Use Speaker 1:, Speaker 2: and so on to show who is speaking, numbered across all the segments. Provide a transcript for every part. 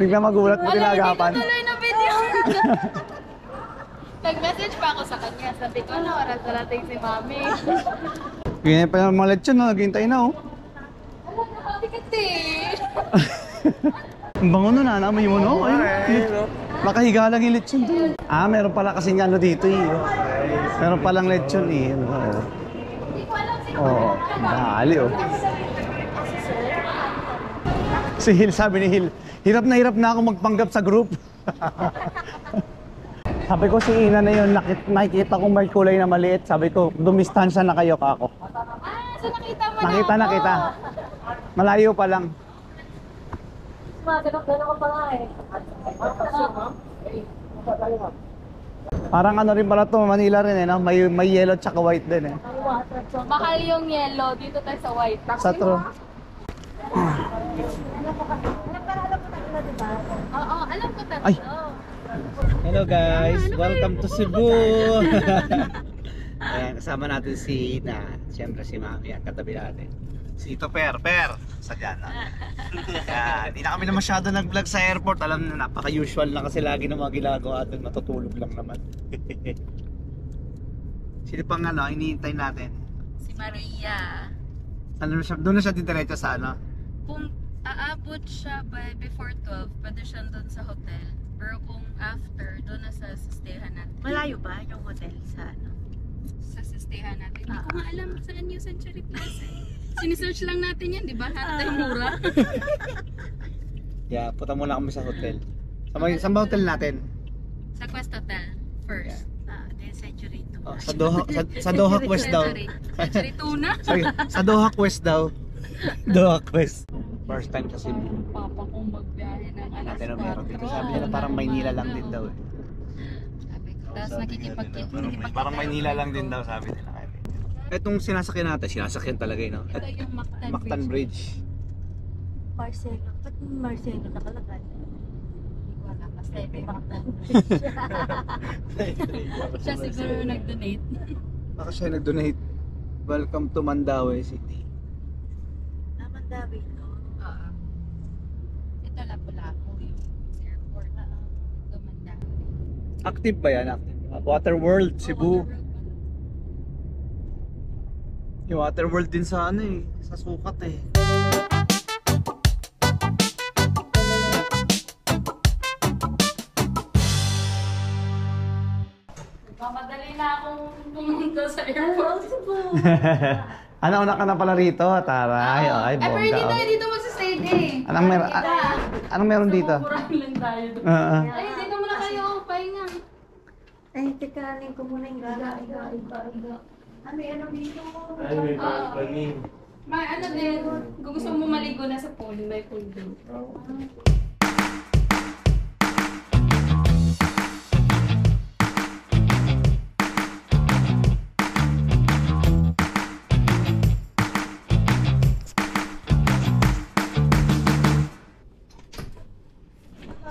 Speaker 1: Bigla magulat mo tinagapan.
Speaker 2: Hindi ko tuloy na video. Nag-message pa ako sa kanya. Sabi ko, ano oras darating si Mami?
Speaker 1: Ganyan pa yung mga lechon, no? Naghihintay na, oh.
Speaker 2: Wala na kami kasi.
Speaker 1: Ang bango nun, amoy mo, no? Ayun. Makahiga lang yung lechon doon. Ah, meron pala kasing ano dito, eh. Meron palang lechon, eh. Oo. Oo. Dali, oh. Si Hil, sabi ni Hil, hirap na ako magpanggap sa group. Sabi ko si Ina na yun, nakikita kong may kulay na maliit. Sabi ko, dumistansya na kayo kako.
Speaker 2: So nakita mo na
Speaker 1: Nakita. Malayo pa lang.
Speaker 2: Ganun ko pa nga eh.
Speaker 1: Parang ano rin pala to, Manila rin, eh, no? May yellow tsaka white din, eh.
Speaker 2: Mahal yung yellow. Dito tayo sa white.
Speaker 1: Sa true.
Speaker 2: Oo, alam ko tatlo.
Speaker 1: Ay.
Speaker 3: Hello guys, welcome to Cebu. Ayan, kasama natin si Ina, siyempre si Mami at katabi natin si Ito Per, sadya na. Hindi na kami na masyado nag-vlog sa airport. Alam na, napaka-usual lang kasi lagi na mga ginagawa at matutulog lang naman. Sino pang ano, iniintay natin?
Speaker 2: Si Maria.
Speaker 1: Ano siya, doon na siya didiretso sa ano?
Speaker 2: Kung aabot siya by before 12, pwede siya doon sa hotel. Pero kung after, doon na sa stayhan natin.
Speaker 4: Malayo ba yung hotel sa ano?
Speaker 2: Sa stayhan natin. Hindi ko nga alam saan New Century Plaza eh. Sinesearch lang natin yan, di ba? Hatay mura.
Speaker 3: Yeah, punta muna kami sa hotel. Saan ba hotel natin?
Speaker 2: Sa Quest Hotel first.
Speaker 4: Then Century 2.
Speaker 3: Oh, sa Doha Quest daw.
Speaker 2: Century 2 na.
Speaker 3: Sorry, sa Doha Quest daw. Doha Quest. First time sa Cebu.
Speaker 2: Papa kong magbiyahe ng alas
Speaker 3: Natin ang meron dito.
Speaker 2: 4.
Speaker 3: Sabi nila parang Maynila lang din daw eh.
Speaker 2: Sabi ko, tapos nakikipagkita.
Speaker 3: Parang Maynila lang din daw sabi nila. Itong sinasakyan natin, sinasakyan talaga yun, no?
Speaker 2: Ito yung
Speaker 3: Mactan Bridge.
Speaker 4: Marcelo. Ba't Marcelo nakalagay?
Speaker 2: Hindi ko alam. Basta ito Mactan. Siya siguro nag-donate.
Speaker 3: Baka siya nag-donate. Welcome to Mandaue City.
Speaker 4: Mandaue ito.
Speaker 2: Ito Lapu-Lapu yung airport. Ito Mandaue.
Speaker 3: Active ba yan? Active. Water World, Cebu. Yung Water World din sa ano eh, sa Sukat eh.
Speaker 2: Mamadali na akong pumunta sa airport.
Speaker 1: Ano, una ka na pala rito, taray. Ay,
Speaker 2: pero hindi
Speaker 1: bongga.
Speaker 2: tayo dito magsistay eh.
Speaker 1: Anong meron dito?
Speaker 2: Murahin lang tayo doon. Ay, dito muna kayo. Pahinga.
Speaker 4: Ay, teka, aling ko muna yung iga. May ano dito?
Speaker 2: May ano din, kung gusto mo maligo na sa pool, may pool din.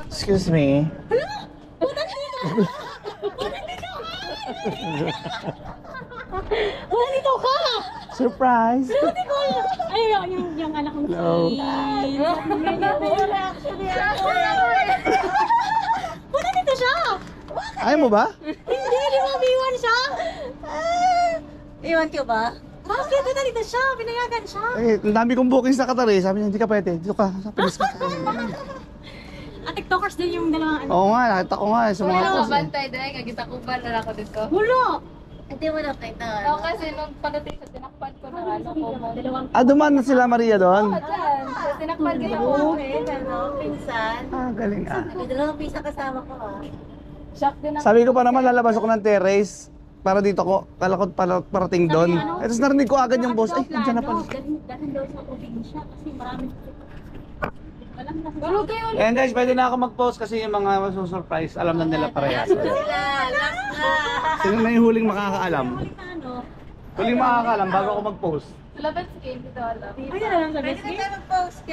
Speaker 1: Excuse me.
Speaker 4: Dito ka!
Speaker 1: Surprise!
Speaker 4: Ay, yung anak ko.
Speaker 1: Hello.
Speaker 4: Wala dito siya!
Speaker 1: Ayaw mo ba?
Speaker 4: Hindi, di ba iwan siya? Iwan ko ba? Bakit? Wala dito siya, pinayagan siya.
Speaker 1: Eh, ang dami kong bookings sa Qatar eh. Sabi niya, hindi ka pwede. Dito ka. Sa pilis ka.
Speaker 4: TikTokers din yung dalawang ano.
Speaker 1: Oo nga, nakita ko nga sa mga
Speaker 2: Wala
Speaker 1: post.
Speaker 2: ka bantay dahil kagita ko ba na ako dito.
Speaker 4: Wala! Hindi mo nakita.
Speaker 2: Oo, kasi nung pagdating sa tinakpan ko ng ano ko.
Speaker 1: Ah, dumaan na sila Maria doon?
Speaker 2: Dyan, sa tinakpan ko na ko.
Speaker 4: Pinsan.
Speaker 1: Ah, galing ah.
Speaker 4: May dalawang pisa kasama ko
Speaker 2: Shock din ako.
Speaker 1: Sabi ko pa naman lalabas ako ng terrace para dito ko, kalakot parating doon. Eh, tapos narinig ko agad yung boss, ay, nandiyan na pala.
Speaker 4: Dahil daw sa probinsya kasi maraming walang nasa.
Speaker 2: Gulog kayo ulit.
Speaker 1: Ayan guys, pwede na ako mag-post kasi yung mga masusurprise, alam na nila parehas.
Speaker 4: Sila, last na.
Speaker 1: Sino na yung huling makakaalam?
Speaker 4: Ano?
Speaker 1: Huling makakaalam bago ako mag-post.
Speaker 2: Laban skin, dito alam.
Speaker 4: Ay, alam sa best game.
Speaker 2: mag-post.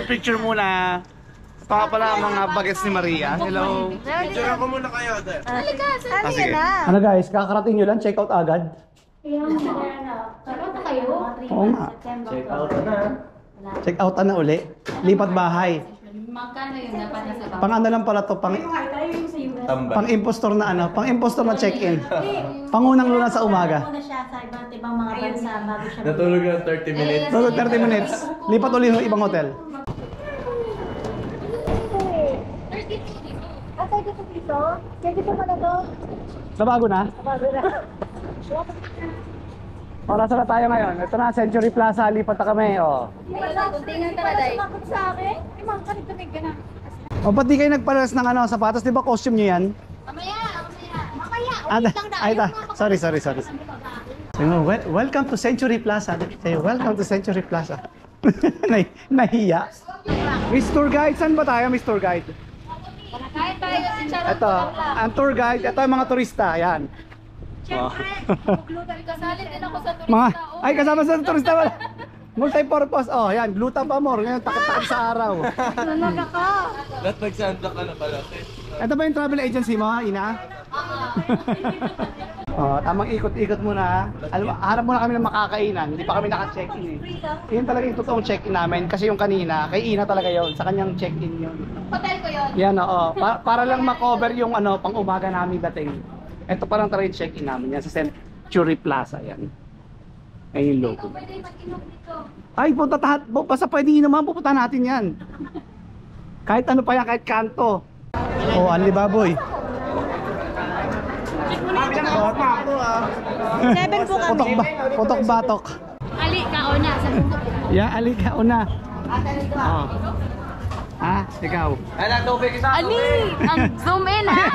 Speaker 1: Picture muna. Ito nga pala ang mga bagets ni Maria. Hello.
Speaker 3: Picture ako muna kayo, Ate.
Speaker 2: Halika, saan
Speaker 1: Ah, sige.
Speaker 2: na?
Speaker 1: Ano guys, kakarating nyo lang, check out agad.
Speaker 2: Sarap na kayo?
Speaker 1: Oo nga. Check out na uli. Lipat bahay.
Speaker 2: Magkano yun na para sa
Speaker 1: Pang ano lang pala to, pang impostor na ano, pang impostor na check-in. Pangunang luna sa umaga.
Speaker 4: Muna siya sa iba't ibang mga bansa bago siya.
Speaker 5: Natulog ng 30 minutes.
Speaker 1: Tulog 30 minutes. Lipat ulit ng ibang hotel.
Speaker 4: Asa dito dito? Kaya dito pala to?
Speaker 1: Nabago na?
Speaker 4: Bago na.
Speaker 1: Oras na tayo ngayon. Ito na, Century Plaza. Lipat na kami. Oh.
Speaker 2: Tingnan tara, Day.
Speaker 4: Sumakot sa akin? Ay, mga kanig ka na.
Speaker 1: O, ba't di kayo nagpares ng ano, sapatos? Di ba costume nyo yan?
Speaker 4: Mamaya,
Speaker 1: Ay, sorry. So, welcome to Century Plaza. Say, welcome to Century Plaza. Nahiya. Miss Tour Guide, saan ba tayo, Miss Tour Guide?
Speaker 2: Kahit tayo si Charot.
Speaker 1: Ito, ang tour guide. Ito yung mga turista. Yan.
Speaker 2: Kasali din ako sa turista.
Speaker 1: Ay, kasama sa turista wala. Multi-purpose. Oh, yan. Gluta pa more. Ngayon, takot-takot sa araw.
Speaker 4: Nanaga ka.
Speaker 5: Lahat nagsanda ka na pala.
Speaker 1: Ito ba yung travel agency mo, Ina? Oh, tamang ikot-ikot muna. Alam, harap muna kami ng makakainan. Hindi pa kami naka-check-in eh. Yan talaga yung totoong check-in namin. Kasi yung kanina, kay Ina talaga yon. Sa kanyang check-in yun.
Speaker 2: Hotel ko yun.
Speaker 1: Yan, oo. Para lang ma-cover yung ano, pang umaga namin dating. Ito parang talaga yung check-in namin. Yan sa Century Plaza. Yan. Ayun yung logo.
Speaker 2: Pwede mag-inom dito.
Speaker 1: Ay, punta tahat. Basta pwede naman, pupunta natin yan. Kahit ano pa yan, kahit kanto. Oh, Anli Baboy.
Speaker 4: 7 po kami.
Speaker 1: Putok batok.
Speaker 2: Ali, kauna sa bundok.
Speaker 1: Ya, Ali ka una. Oh. Ah, ikaw.
Speaker 5: Ano, tubig isa.
Speaker 2: Ali! Ang zoom in ha!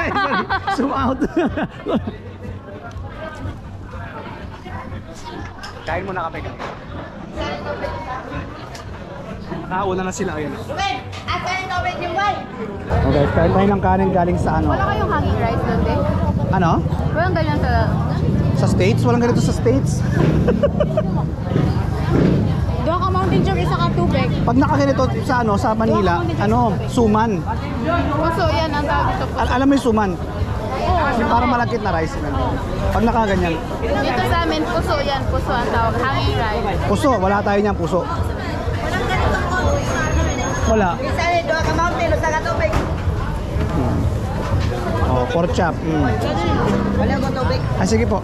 Speaker 1: Zoom out. Kain muna kape ka. Nakauna na sila. Ayun.
Speaker 4: Ruben, asa yung tawid yung boy?
Speaker 1: Okay, kain tayo ng kanin galing sa ano.
Speaker 2: Wala kayong hanging rice doon, eh?
Speaker 1: Ano?
Speaker 2: Walang ganyan sa...
Speaker 1: Sa States? Walang ganito sa States.
Speaker 4: Doon ka mountain dew, isa ka tubig.
Speaker 1: Pag nakaganito sa ano, sa Manila, ano, suman.
Speaker 2: Puso, yan ang tawag dito.
Speaker 1: Alam mo yung suman? Yung parang malagkit na rice. Pag nakaganyan.
Speaker 2: Dito sa amin, puso yan. Puso ang tawag. Hanging rice.
Speaker 1: Puso, wala tayo niyan puso. Wala.
Speaker 4: Isa rin, doon ka mountain, isa ka tubig.
Speaker 1: Oh, pork chop.
Speaker 4: Wala ko tubig.
Speaker 1: Ah, sige po.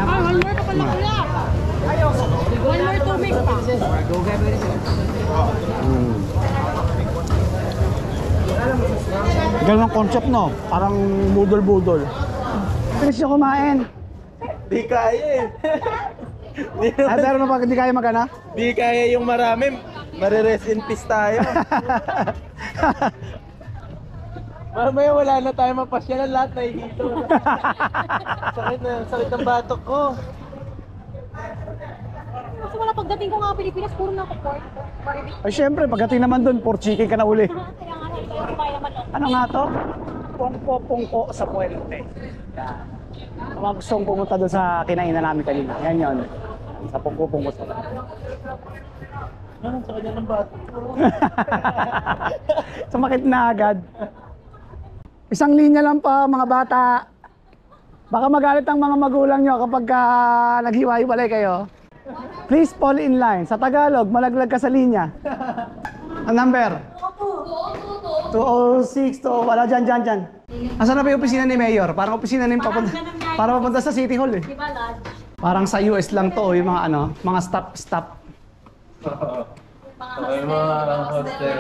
Speaker 4: One more pa pala kuya. One more tubig pa.
Speaker 1: Ganun ang concept, no? Parang budol-budol. Pinis nyo kumain.
Speaker 5: Di kaya eh.
Speaker 1: Ah, pero no, pag hindi kaya magana?
Speaker 5: Di kaya yung marami. Mare-rest in peace tayo. Mamaya wala na tayo mapasyalan, lahat na hihito. Sakit ng batok ko.
Speaker 4: Kasi wala pagdating ko nga Pilipinas, puro na ako pork.
Speaker 1: Ay, syempre, pagdating naman doon, pork chicken ka na uli.
Speaker 4: Kaya nga lang, tayo kaya naman.
Speaker 1: Ano nga to? Pongpo-pongpo sa Puente. Yan. Kung mga gustong pumunta doon sa kinainan namin kanina. Yan yun. Sa pongpo-pongpo sa
Speaker 5: Ano, sa kanya ng batok ko.
Speaker 1: Sumakit na agad. Isang linya lang pa, mga bata. Baka magalit ang mga magulang nyo kapag naghiwa-hiwalay kayo. Please fall in line. Sa Tagalog, malaglag ka sa linya. Ang number? 206 to, wala dyan. Asan na ba yung opisina ni Mayor? Parang opisina ni para papunta sa City Hall eh. Parang sa US lang to, yung mga ano, mga stop.
Speaker 5: May mga hotel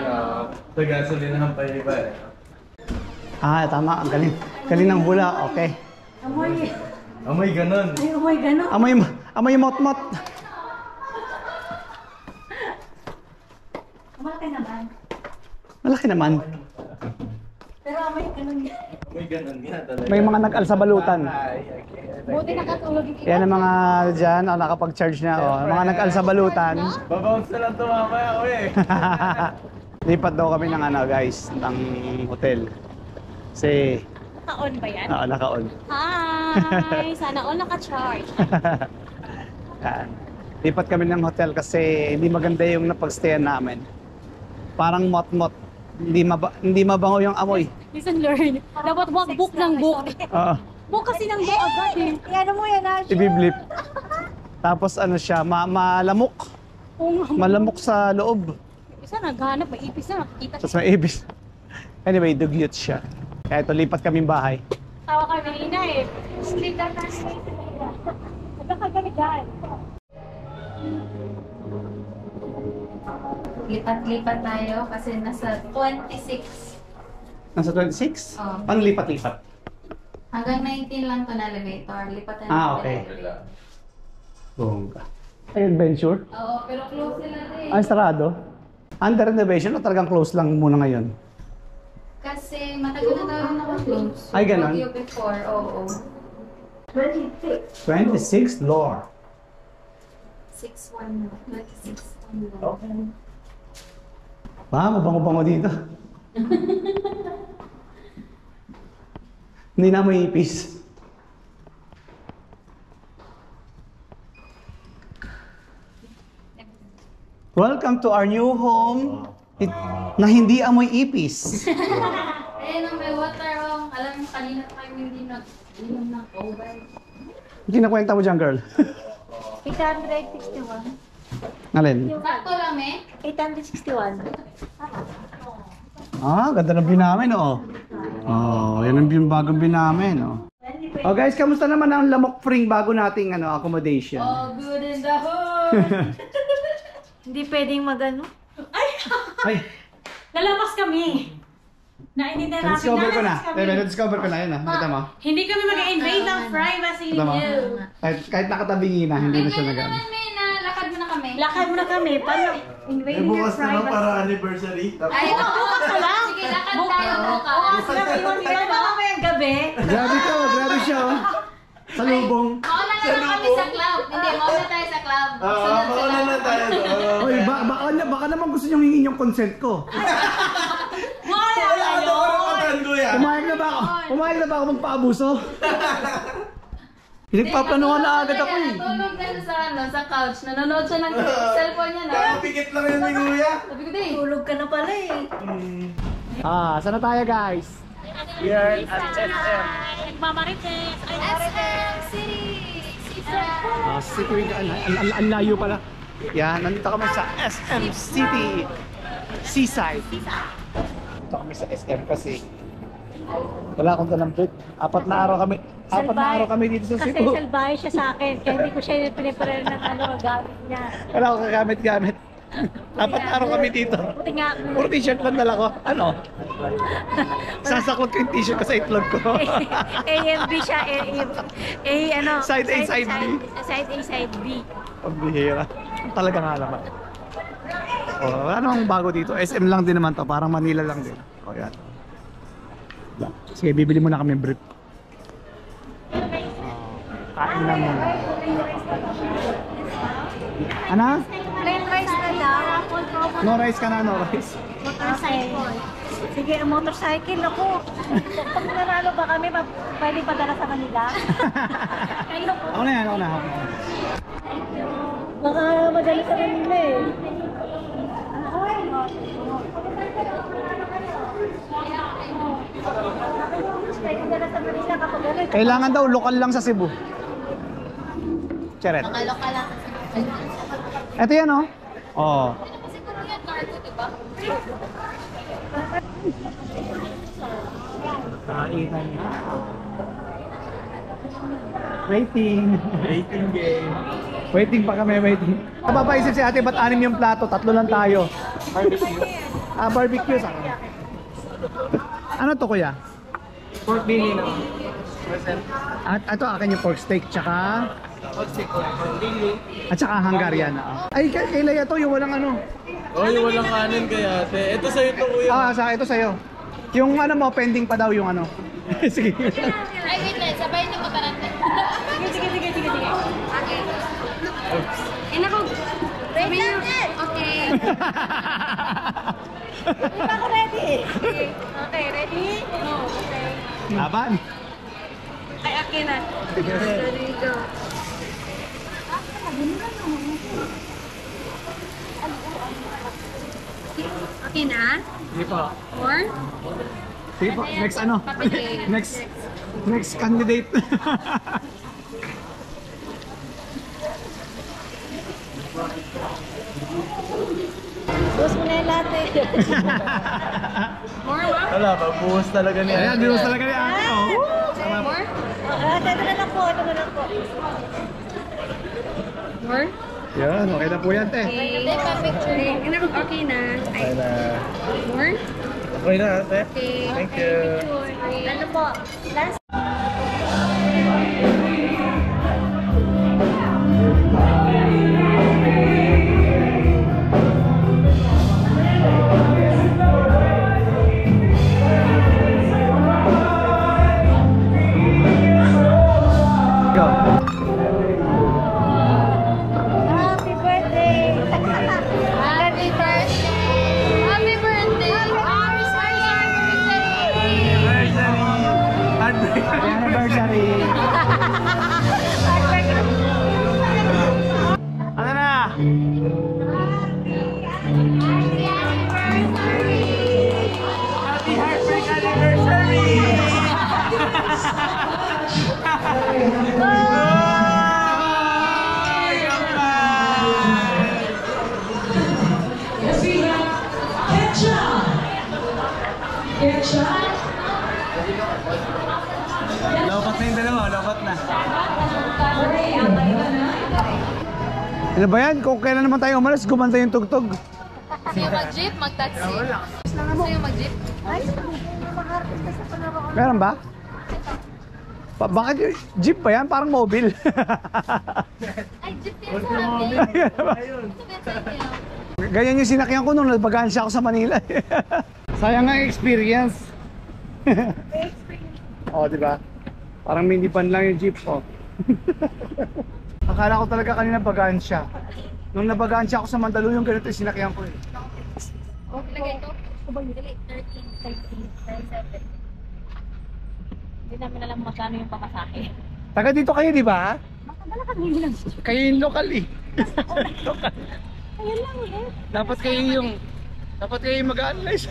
Speaker 5: sa gasolinahan pa yung iba eh.
Speaker 1: Ah, tama. Ang galing. Galing ng hula. Okay.
Speaker 5: Amoy ganun.
Speaker 4: Ay, oh my gano'n.
Speaker 1: Amoy mot-mot.
Speaker 4: Malaki naman.
Speaker 1: Malaki naman.
Speaker 4: Pero may gano'n yan.
Speaker 5: Amoy ganun nga talaga.
Speaker 1: May mga nag-alsabalutan.
Speaker 4: Buti nakatulog yung
Speaker 1: Yan ang mga dyan, nakapag-charge na. Mga nag-alsabalutan.
Speaker 5: Babounce na lang tumamaya ako eh.
Speaker 1: Lipat daw kami ng ano guys, ng hotel. Kasi,
Speaker 4: Naka-on ba yan?
Speaker 1: naka-on.
Speaker 4: Hi! Sana all naka-charge.
Speaker 1: Yan. Lipat kami ng hotel kasi hindi maganda yung napag-stayan namin. Parang mot-mot. Hindi mabango yung amoy.
Speaker 4: Listen, learn. Dapat wag book ng book.
Speaker 1: Oo.
Speaker 4: Book kasi ng book agad eh. Ano mo yan, Ashley?
Speaker 1: Ibiblip. Tapos ano siya, malamok. Malamok sa loob.
Speaker 4: Isa naghanap, may ipis na, makikita.
Speaker 1: Tapos may ibis. Anyway, dugyot siya. Kaya ito, lipat kaming bahay.
Speaker 4: Tawa kami ina eh. Sleep that na sleep. Nagkakagaligan.
Speaker 2: Lipat-lipat tayo kasi nasa 26.
Speaker 1: Nasa 26?
Speaker 2: Oo.
Speaker 1: Ano lipat-lipat?
Speaker 2: Hanggang 19 lang to na elevator. Lipat na
Speaker 1: Ah,
Speaker 2: natin
Speaker 1: okay.
Speaker 2: ang elevator.
Speaker 1: Bongga. Ay, adventure?
Speaker 2: Oo, pero close sila din.
Speaker 1: Ay, sarado? Under renovation o talagang close lang muna ngayon?
Speaker 2: Kasi matagal na tayo naka-close.
Speaker 1: Ay, ganun?
Speaker 2: Bagyo before, oo.
Speaker 1: 26th floor.
Speaker 2: 6-1 na. 26 na.
Speaker 1: Okay. Mabango-bango dito. Hindi na mo ipis. Welcome to our new home na hindi amoy ipis.
Speaker 2: Ayun ang may water. Oh. Alam mo, kanina pa kayo hindi nag-inom ng oven.
Speaker 1: Kinakwenta mo dyan, girl.
Speaker 4: 861.
Speaker 1: Alin?
Speaker 2: Sakto lang eh.
Speaker 4: 861.
Speaker 1: Ah, ganda ng binamin, oh. Oh, yan ang bagong binamin, oh. Oh guys, kamusta naman ang lamok fring bago nating accommodation?
Speaker 2: All good in the hood.
Speaker 4: Hindi pwedeng magano.
Speaker 1: Ay,
Speaker 4: Lalabas kami. Naintindihan natin.
Speaker 1: na-discover ko na.
Speaker 4: Lalabas kami.
Speaker 1: Na-discover ko na, yun ah. Nakita mo?
Speaker 4: Hindi kami mag-invade ng privacy
Speaker 1: Nakita mo?
Speaker 4: niyo.
Speaker 1: Kahit nakatabingi na, hindi na siya
Speaker 2: Ganyan
Speaker 1: nagamit.
Speaker 2: naman, May, na lakad mo na kami.
Speaker 4: Lakad mo na kami. Paano? Invade your privacy.
Speaker 5: anniversary.
Speaker 2: Ay,
Speaker 4: Bukas na lang.
Speaker 2: Sige, lakad tayo bukas.
Speaker 4: Bukas lang. Iwan mo kami ang gabi.
Speaker 1: Grabe to, grabe siya, oh. Sa lubong.
Speaker 2: Mauna na lang kami sa club. Hindi, mauna tayo sa club. Sunod sa
Speaker 5: Mauna na
Speaker 2: club.
Speaker 5: tayo doon.
Speaker 1: Oy, baka naman gusto niyong hingin yung consent ko.
Speaker 4: Wala kayo.
Speaker 5: Kuya.
Speaker 1: Pumayag na ba ako? Pumayag na ba ako magpaabuso? Pinagpaplanuhan na agad ako eh.
Speaker 2: Tulog na sa, sa couch. Nanonood siya ng cellphone niya na.
Speaker 5: Nakapikit lang yun ni Kuya.
Speaker 2: Sabi ko, di.
Speaker 4: Tulog ka na pala eh.
Speaker 1: Saan na tayo guys? We are at SM.
Speaker 4: Nagmamarites.
Speaker 2: SM City.
Speaker 1: City, ang layo pala. Yan, nandito kami sa SM City. Seaside. Dito kami sa SM kasi wala akong dalang break. Apat na araw kami dito sa
Speaker 4: Kasi
Speaker 1: Cebu.
Speaker 4: salbahe siya sa akin. Kaya hindi ko siya pinipare ng gamit niya.
Speaker 1: Wala akong kagamit-gamit. Apat na araw kami dito.
Speaker 4: Buti nga.
Speaker 1: Puro t-shirt lang dala ko. Ano? Sasaklog ko yung t-shirt ko sa itlog ko.
Speaker 4: AMB siya. Ano?
Speaker 1: Side A, side B.
Speaker 4: Side A, side B.
Speaker 1: Pambihira. Talaga nga naman. Wala namang bago dito. SM lang din naman to. Parang Manila lang din. O yan. Sige, bibili muna kami brief. Kain lang muna. Ano?
Speaker 4: Plain rice na lang.
Speaker 1: No rice ka na, no rice.
Speaker 4: Motorcycle. Sige, motorcycle ako. Pag nanalo ba kami, pwede padala sa kanila? Kayo po.
Speaker 1: Ako na yan, ako na.
Speaker 4: Baka madala sa kanila eh. Pwede dala sa kanila kapag galit.
Speaker 1: Kailangan daw lokal lang sa Cebu. Charet.
Speaker 2: Mga lokal lang.
Speaker 1: Ito yan, oh. Oh.
Speaker 2: Siguro yan, cargo, diba?
Speaker 1: Kainan na. Waiting.
Speaker 5: Waiting game.
Speaker 1: Waiting pa kami, waiting. Napapaisip si ate, ba't 6 yung plato? 3 lang tayo.
Speaker 5: Barbecue.
Speaker 1: Barbecue sa ano to, kuya?
Speaker 5: Pork belly na.
Speaker 1: At ito akin yung pork steak, tsaka
Speaker 5: Pork belly.
Speaker 1: at tsaka Hungarian. Ay, kay Leia to, yung walang ano.
Speaker 5: Oy, walang kanin kaya ate. Ito sa'yo to Kuya.
Speaker 1: Ito sa'yo. Yung ano mo, pending pa daw yung ano. Sige.
Speaker 2: Ay, wait lang. Sabay niyo matarante.
Speaker 4: Sige.
Speaker 2: Okay. Eh, naku. Wait lang. Okay.
Speaker 4: Hindi pa ako ready. Okay, ready? No, okay.
Speaker 1: Laban.
Speaker 4: Ay, akin na. Ready, go.
Speaker 2: Okay na?
Speaker 1: Sige po.
Speaker 2: Or?
Speaker 1: Sige po. Next ano?
Speaker 2: Papili.
Speaker 1: Next candidate.
Speaker 4: Tapos mo na yung latte.
Speaker 5: Wala, pagbuhos talaga niya.
Speaker 1: Ayan, binuhos talaga ni ate. Oh.
Speaker 2: More?
Speaker 4: Ito na lang po, ito na lang po.
Speaker 2: More?
Speaker 1: Yan, okay na po yan, te.
Speaker 2: Okay, pa-picture. Okay na.
Speaker 5: Okay na.
Speaker 2: More?
Speaker 5: Okay na, ate.
Speaker 2: Okay.
Speaker 5: Thank you.
Speaker 4: Ano po? Last.
Speaker 1: Go.
Speaker 4: Happy birthday!
Speaker 2: Happy birthday! Happy birthday!
Speaker 1: Happy anniversary. Ano na? Happy heartbreak anniversary! Lobat na yung dalawa, lobat na. Ano ba yan? Kung kailan naman tayo umalis, gumanda yung tugtog.
Speaker 2: Sa'yo mag-jeep, mag-taxi. Sa'yo mag-jeep.
Speaker 1: Meron ba? Bakit yung jeep ba yan? Parang mobile.
Speaker 2: Ay, jeep yan sa amin. Jeep yan sa inyo.
Speaker 1: Ganyan yung sinakyan ko nung nagbagaan siya ako sa Manila. Sayang nga yung experience. Oh, di ba? Parang minivan lang yung jeep ko. Akala ko talaga kanina bagaan siya. Nung nabagaan siya ako sa Mandaluyong, ganito yung sinakyan ko eh.
Speaker 2: Oh, ilagay ko. Dili, 13, 13, 37.
Speaker 4: Hindi namin alam magkano yung pamasahe.
Speaker 1: Taga dito kayo, di ba?
Speaker 4: Makabala kami lang.
Speaker 1: Kayo yung local eh.
Speaker 4: Ayun lang eh.
Speaker 1: Dapat kayo yung mag-analyze.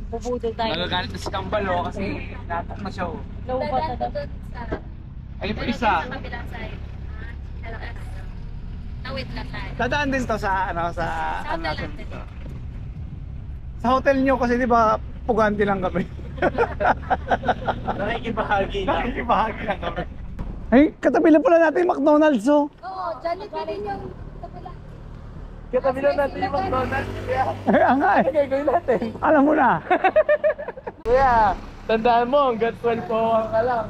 Speaker 4: Bubudol tayo.
Speaker 1: Nagagalit na si Kambal oh, kasi natak na siya oh.
Speaker 4: Low ba
Speaker 2: Dadaan ko
Speaker 4: na
Speaker 2: dun sa...
Speaker 1: Ayun pa
Speaker 2: Dadaan
Speaker 1: isa.
Speaker 2: ko sa kabilang side. LS. Tawid na tayo.
Speaker 1: Dadaan din to sa ano sa
Speaker 2: Sa
Speaker 1: ano
Speaker 2: hotel
Speaker 1: natin
Speaker 2: natin.
Speaker 1: dito. Sa hotel nyo kasi di ba pugante lang kami.
Speaker 5: Nakikibahagi na.
Speaker 1: Nakikibahagi lang kami. Ay, katabi lang pala natin yung McDonald's oh.
Speaker 2: Oo, Jollibee din yung kabila.
Speaker 5: Katabi lang natin yung McDonald's.
Speaker 1: Ay, ang nga eh.
Speaker 5: Gagawin natin.
Speaker 1: Alam mo na.
Speaker 5: Kuya, tandaan mo, hanggat 12 bawang ka lang.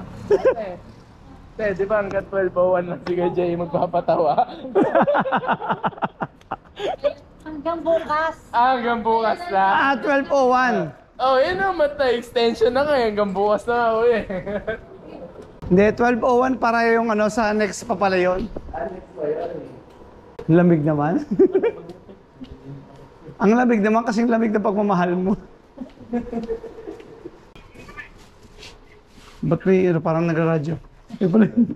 Speaker 5: Di ba hanggat 12 bawang lang si Jay magpapatawa?
Speaker 4: Hanggang bukas.
Speaker 5: Hanggang bukas na.
Speaker 1: Ah, 12:01.
Speaker 5: Oh, yun naman na extension na ngayon. Hanggang bukas na ako eh.
Speaker 1: Hindi, 12:01 para yung ano sa next pa pala yun. Lamig naman. Ang lamig naman kasing lamig na pagmamahal mo. Ba't may ano, parang nagra-radyo? Ay pala yun.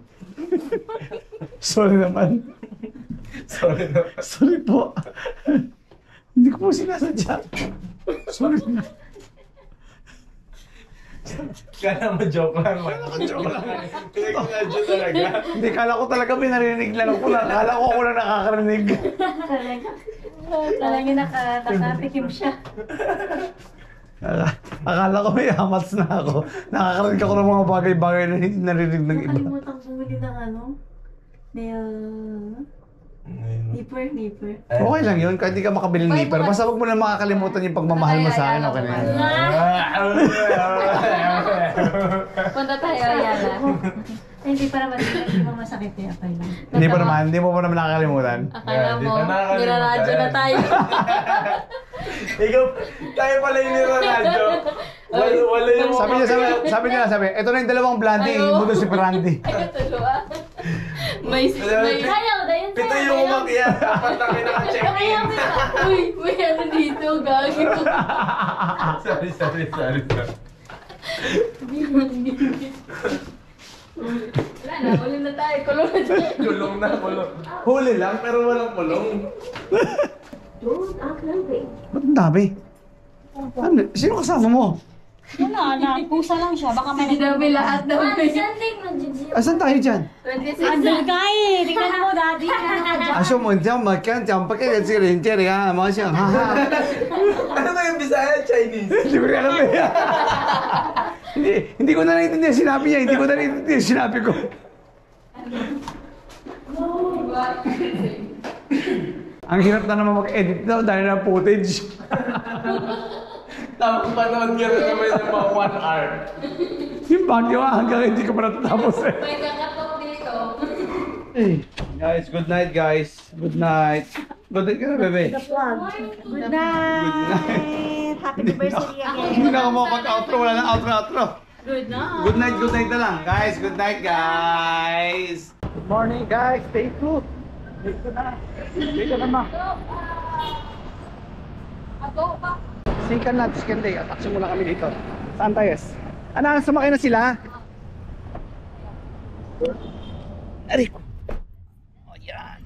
Speaker 1: Sorry naman. Sorry po. Hindi ko po sinasadya. Sorry na.
Speaker 5: Kala mo joke lang.
Speaker 1: Joke lang.
Speaker 5: Pinag-imagine talaga.
Speaker 1: Hindi, kala ko talaga pinarinig lang ako lang. Kala ko ako lang nakakarinig.
Speaker 4: Talaga nakatikim siya.
Speaker 1: Akala ko may amats na ako. Nakakarinig ako ng mga bagay-bagay na hindi narinig ng iba.
Speaker 4: Nakalimutan ko bumili ng ano? Nail... Nipper.
Speaker 1: Okay lang yun, kahit hindi ka makabili ng nipper. Basta huwag mo na makakalimutan yung pagmamahal mo sa akin. Okay na yun.
Speaker 2: Punta tayo, Ayala.
Speaker 4: Ay, hindi pa naman. Hindi mo masakit eh. Okay lang.
Speaker 1: Hindi pa naman, hindi mo pa naman nakakalimutan.
Speaker 2: Akala
Speaker 5: Di
Speaker 2: mo,
Speaker 5: pa nakakalimutan.
Speaker 2: niraradyo na tayo.
Speaker 5: Ikaw, tayo pala yung niradyo. Wala yung...
Speaker 1: Sabi niya, ito na yung dalawang blondie, imudo si Ferrandi.
Speaker 2: May...
Speaker 4: Ayaw na yun.
Speaker 5: Pito yung umakyat. Dapat na pinaka-check-in.
Speaker 2: Uy, may ano dito, gagi.
Speaker 5: Sorry.
Speaker 2: Wala na, huli na tayo. Kulong na tayo.
Speaker 5: Kulong na, kulong. Huli lang, pero walang kulong.
Speaker 1: Ba't ang dami? Ano, sino kasama mo?
Speaker 4: Wala na, pusa lang siya. Baka may
Speaker 2: Hindi daw lahat daw.
Speaker 1: Asan tayo dyan?
Speaker 2: 26
Speaker 4: Andal ka eh. Tingnan mo, daddy.
Speaker 1: Aso mo dyan, magkan dyan, pagkakas si Ranger, ha? Mga siyang, ha?
Speaker 5: Ano ba yung Bisaya? Chinese?
Speaker 1: Hindi ko rin alam eh. Hindi ko na naiintindihan sinabi niya, hindi ko na naiintindihan sinabi ko. Ang hirap na naman mag-edit daw dahil na footage.
Speaker 5: Tapos panood ka na naman yung mga 1 hour.
Speaker 1: Yung bagyo hanggang hindi ko pa natatapos eh.
Speaker 2: May kakatok dito.
Speaker 1: Guys, good night guys. Good night. Good night ka na, bebe.
Speaker 4: Good night. Happy anniversary again.
Speaker 1: Hindi na ako makapag-outro, wala na outro.
Speaker 2: Good na.
Speaker 1: Good night na lang. Guys, good night guys. Good morning guys, stay tuned. Dito na ma. Sikan na, Tiskende. Ataksin muna kami dito. Saan tayo? Ano, sumakay na sila? Arik. O yan.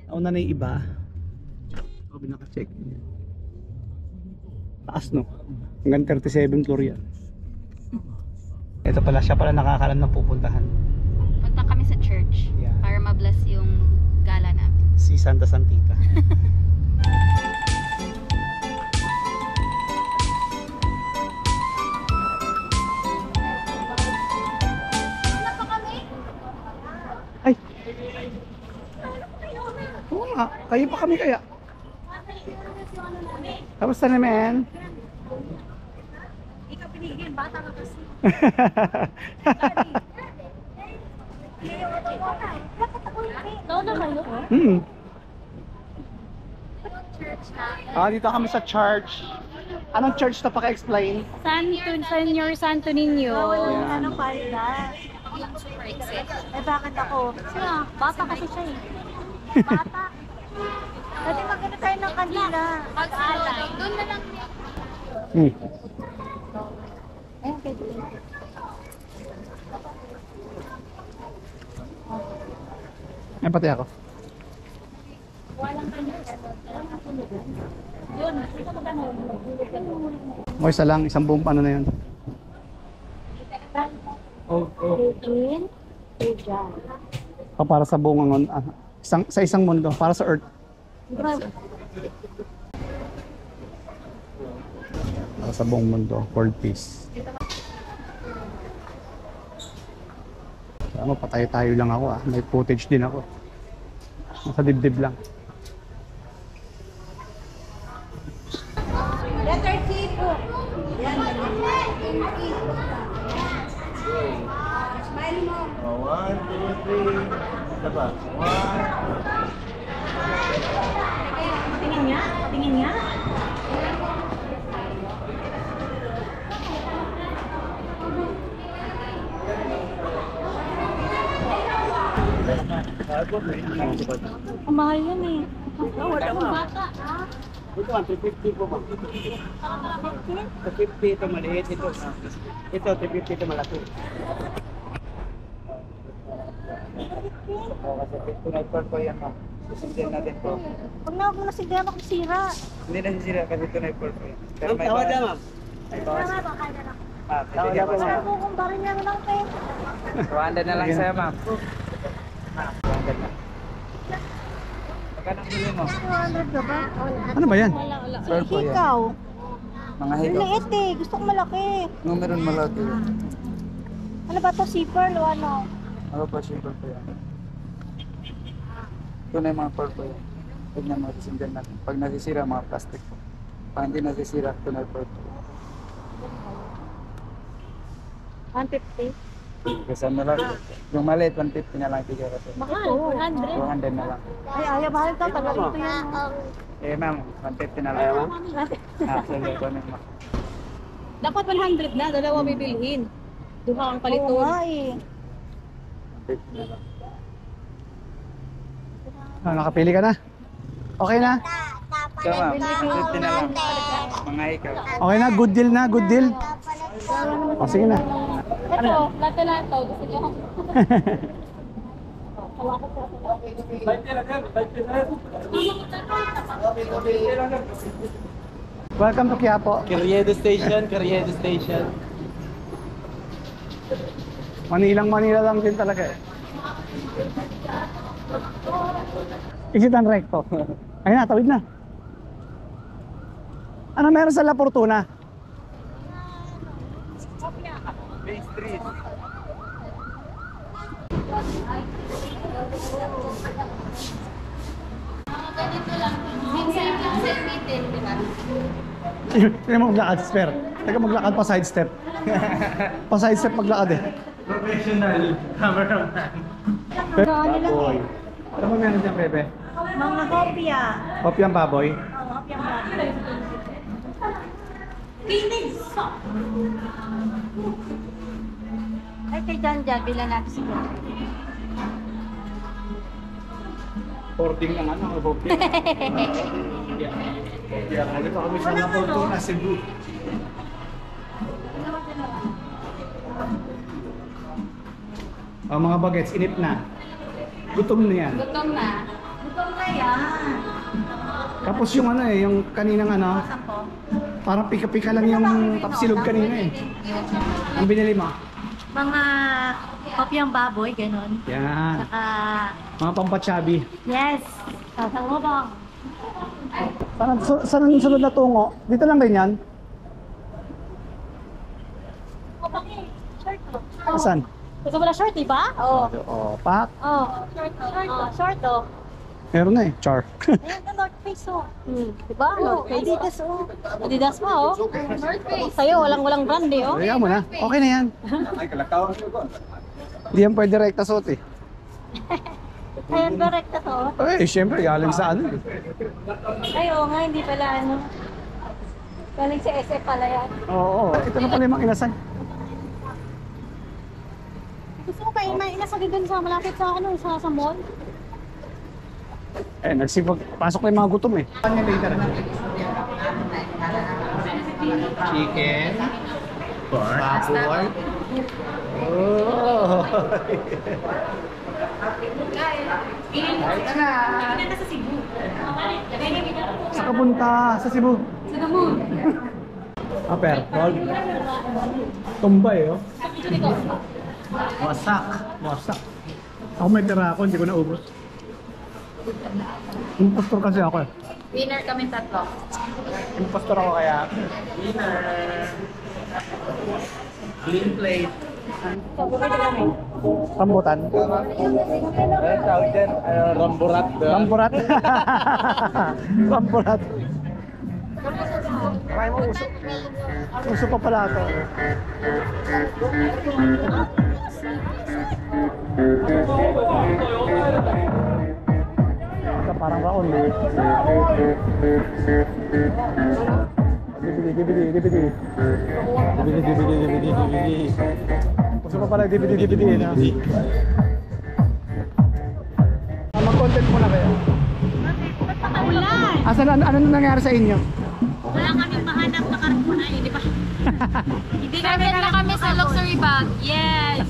Speaker 1: Nauna na yung iba. Sabi naka-check. Taas no. Hanggang 37 floor yan. Ito pala, siya pala nakakalam na pupuntahan.
Speaker 2: Punta kami sa church.
Speaker 1: Yeah.
Speaker 2: Para ma-bless yung gala namin.
Speaker 1: Si Santa Santita. Ay! Oo nga, kayo pa kami kaya. Kamusta naman?
Speaker 4: Ikaw pinigil, bata ka kasi. Lola kayo?
Speaker 1: Dito kami sa church. Anong church na paka-explain?
Speaker 2: Senyor Santo Niño.
Speaker 4: Ano pa na?
Speaker 2: Yung super exit.
Speaker 4: Eh bakit ako? Siya, bata kasi siya eh. Bata. Dati maganda tayo ng kanila.
Speaker 2: Mag-alay. Doon na lang.
Speaker 1: Ay, pati ako.
Speaker 4: Yun, ito maganda.
Speaker 1: O isa lang, isang buong ano na yun.
Speaker 4: Regine, Rejan.
Speaker 1: Para sa buong sa isang mundo, para sa Earth. Para sa buong mundo, world peace. Ano, patay-tayo lang ako ah. May footage din ako. Nasa dibdib lang.
Speaker 4: Letter C po. Yan, smile mo.
Speaker 3: 1, 2, 3. Diba? 1.
Speaker 4: Patingin nga, patingin nga. Ang mahal yun eh. Bata ah.
Speaker 6: Ito, 350 po ma'am. 250 ito maliit, ito 350 ito malaki. Kasi tunay po yan ma'am. Susundan natin po.
Speaker 4: Pag na ako nasigyan ako sira.
Speaker 6: Hindi na sisira kasi tunay po yan. Pero may
Speaker 5: Tawad
Speaker 6: bawas.
Speaker 5: na ma'am.
Speaker 6: May bawas.
Speaker 4: Tama ba kaya na?
Speaker 6: Ma'am, bibigyan ko
Speaker 4: Saan
Speaker 6: ma'am.
Speaker 4: po kung barin niya lang kayo?
Speaker 6: 200 na lang sa'yo ma'am. 200 na. Magkano bili mo?
Speaker 4: 200 na ba?
Speaker 1: Ano ba yan?
Speaker 6: Pearl po yan.
Speaker 4: Ikaw.
Speaker 6: Mga
Speaker 4: Ang
Speaker 6: hikaw.
Speaker 4: liit eh. Gusto ko malaki.
Speaker 6: Numero malaki.
Speaker 4: Ano ba to? Zipper o ano?
Speaker 6: Ano pa simple po yan? Tunay mga pearl po yan. Huwag na mga susundan natin. Pag nasisira, mga plastic po. Pag hindi nasisira, tunay pearl po.
Speaker 4: 150.
Speaker 6: Kasi ano lang, yung maliit, 150 na lang tigil kasi.
Speaker 4: Mahal. 400.
Speaker 6: 200 na lang.
Speaker 4: Ay, ayaw mahal ka. Taga rito yan.
Speaker 6: Eh ma'am, 150 na lang. Sige, ko na ma'am.
Speaker 2: Dapat 100 na. Dalawa bibilhin. Duha ang
Speaker 4: Oo nga eh.
Speaker 6: 150 na lang.
Speaker 1: Nakapili ka na? Okay na?
Speaker 6: So ma'am, 50 na lang. Mga ikaw.
Speaker 1: Okay na? Good deal na? Good deal? O sige na.
Speaker 2: Ito, lato-lato. Gusto niyo ako.
Speaker 1: Welcome to Quiapo.
Speaker 5: Carriedo Station, Carriedo Station.
Speaker 1: Manila lang din talaga eh. Isitan recto. Ayun na, tawid na. Ano meron sa La Fortuna?
Speaker 5: Base 3.
Speaker 2: Ganito lang. Minsan lang sa meeting, di ba?
Speaker 1: Hindi mo maglakad, Sper. Teka maglakad pa sidestep. Pa sidestep maglakad eh.
Speaker 5: Professional cameraman.
Speaker 1: Baboy. Ano ba meron dyan, Bebe?
Speaker 4: Mga kopya.
Speaker 1: Kopyang baboy.
Speaker 4: Oo, kopya mga. Kinig! Ay, kay Jan Jan, bilang natin siguro.
Speaker 1: Porting ng ano, kopya. Kaya dito kami sa La Fortuna, Cebu. Mga bagets, inip na. Gutom na yan.
Speaker 2: Gutom na.
Speaker 4: Gutom na yan.
Speaker 1: Tapos yung ano eh, yung kaninang ano,
Speaker 4: Sampo.
Speaker 1: parang pika-pika lang yung tapsilog kanina eh. Ang binili mo?
Speaker 4: Mga kopyang baboy, ganun.
Speaker 1: Yan.
Speaker 4: Saka,
Speaker 1: Mga pampachabi.
Speaker 4: yes, sasalubong.
Speaker 1: Saan ang sunod na tungo? Dito lang din yan?
Speaker 4: O, bakit? Short to.
Speaker 1: Saan?
Speaker 4: Gusto mo na short, diba? Oo.
Speaker 1: Oh, pak.
Speaker 4: Oh, short, short to.
Speaker 1: Meron na eh, char.
Speaker 4: Ayan, the North Face, oh. Diba? North Face. Adidas, oh. Adidas mo, oh.
Speaker 2: North Face.
Speaker 4: Sa'yo, walang brand, eh, oh.
Speaker 1: Kaya mo na. Okay na yan. Hindi yan pwede rekta suot eh.
Speaker 4: Ayan, correct na to.
Speaker 1: Eh, syempre, galing sa ano eh.
Speaker 4: Ay, oo nga, hindi pala, ano. Galing sa SF pala yan.
Speaker 1: Oo, ito na pala yung mga inasan.
Speaker 4: Gusto mo kayo inasali dun sa malapit sa, ano, sa mall?
Speaker 1: Eh, nagsipag, pasok na yung mga gutom eh. Ano yung later?
Speaker 3: Chicken. Pork.
Speaker 1: Baboy. Oh.
Speaker 4: Hindi na sa Cebu.
Speaker 1: Sa kapunta, sa Cebu.
Speaker 4: Sa moon.
Speaker 1: Aper, gold. Tumbay oh.
Speaker 3: Wasak.
Speaker 1: Wasak. Ako may tira ako, hindi ko naubos. Impostor kasi ako eh.
Speaker 2: Winner kami tatlo.
Speaker 1: Impostor ako kaya.
Speaker 3: Winner. Clean plate.
Speaker 1: Rambutan.
Speaker 5: Ano tawag dyan? Ramburat.
Speaker 1: Ramburat. Ramburat. Kaya mo uso. Uso pa pala ito. Ito parang raon eh. DVD. Uso pa pala DVD na. Mag-content muna kayo.
Speaker 4: Ulan!
Speaker 1: Asan ano nangyari sa inyo?
Speaker 4: Wala kaming mahanap na karpuna, di ba? Hindi kami
Speaker 2: Seven na kami sa luxury bag.
Speaker 4: Yes!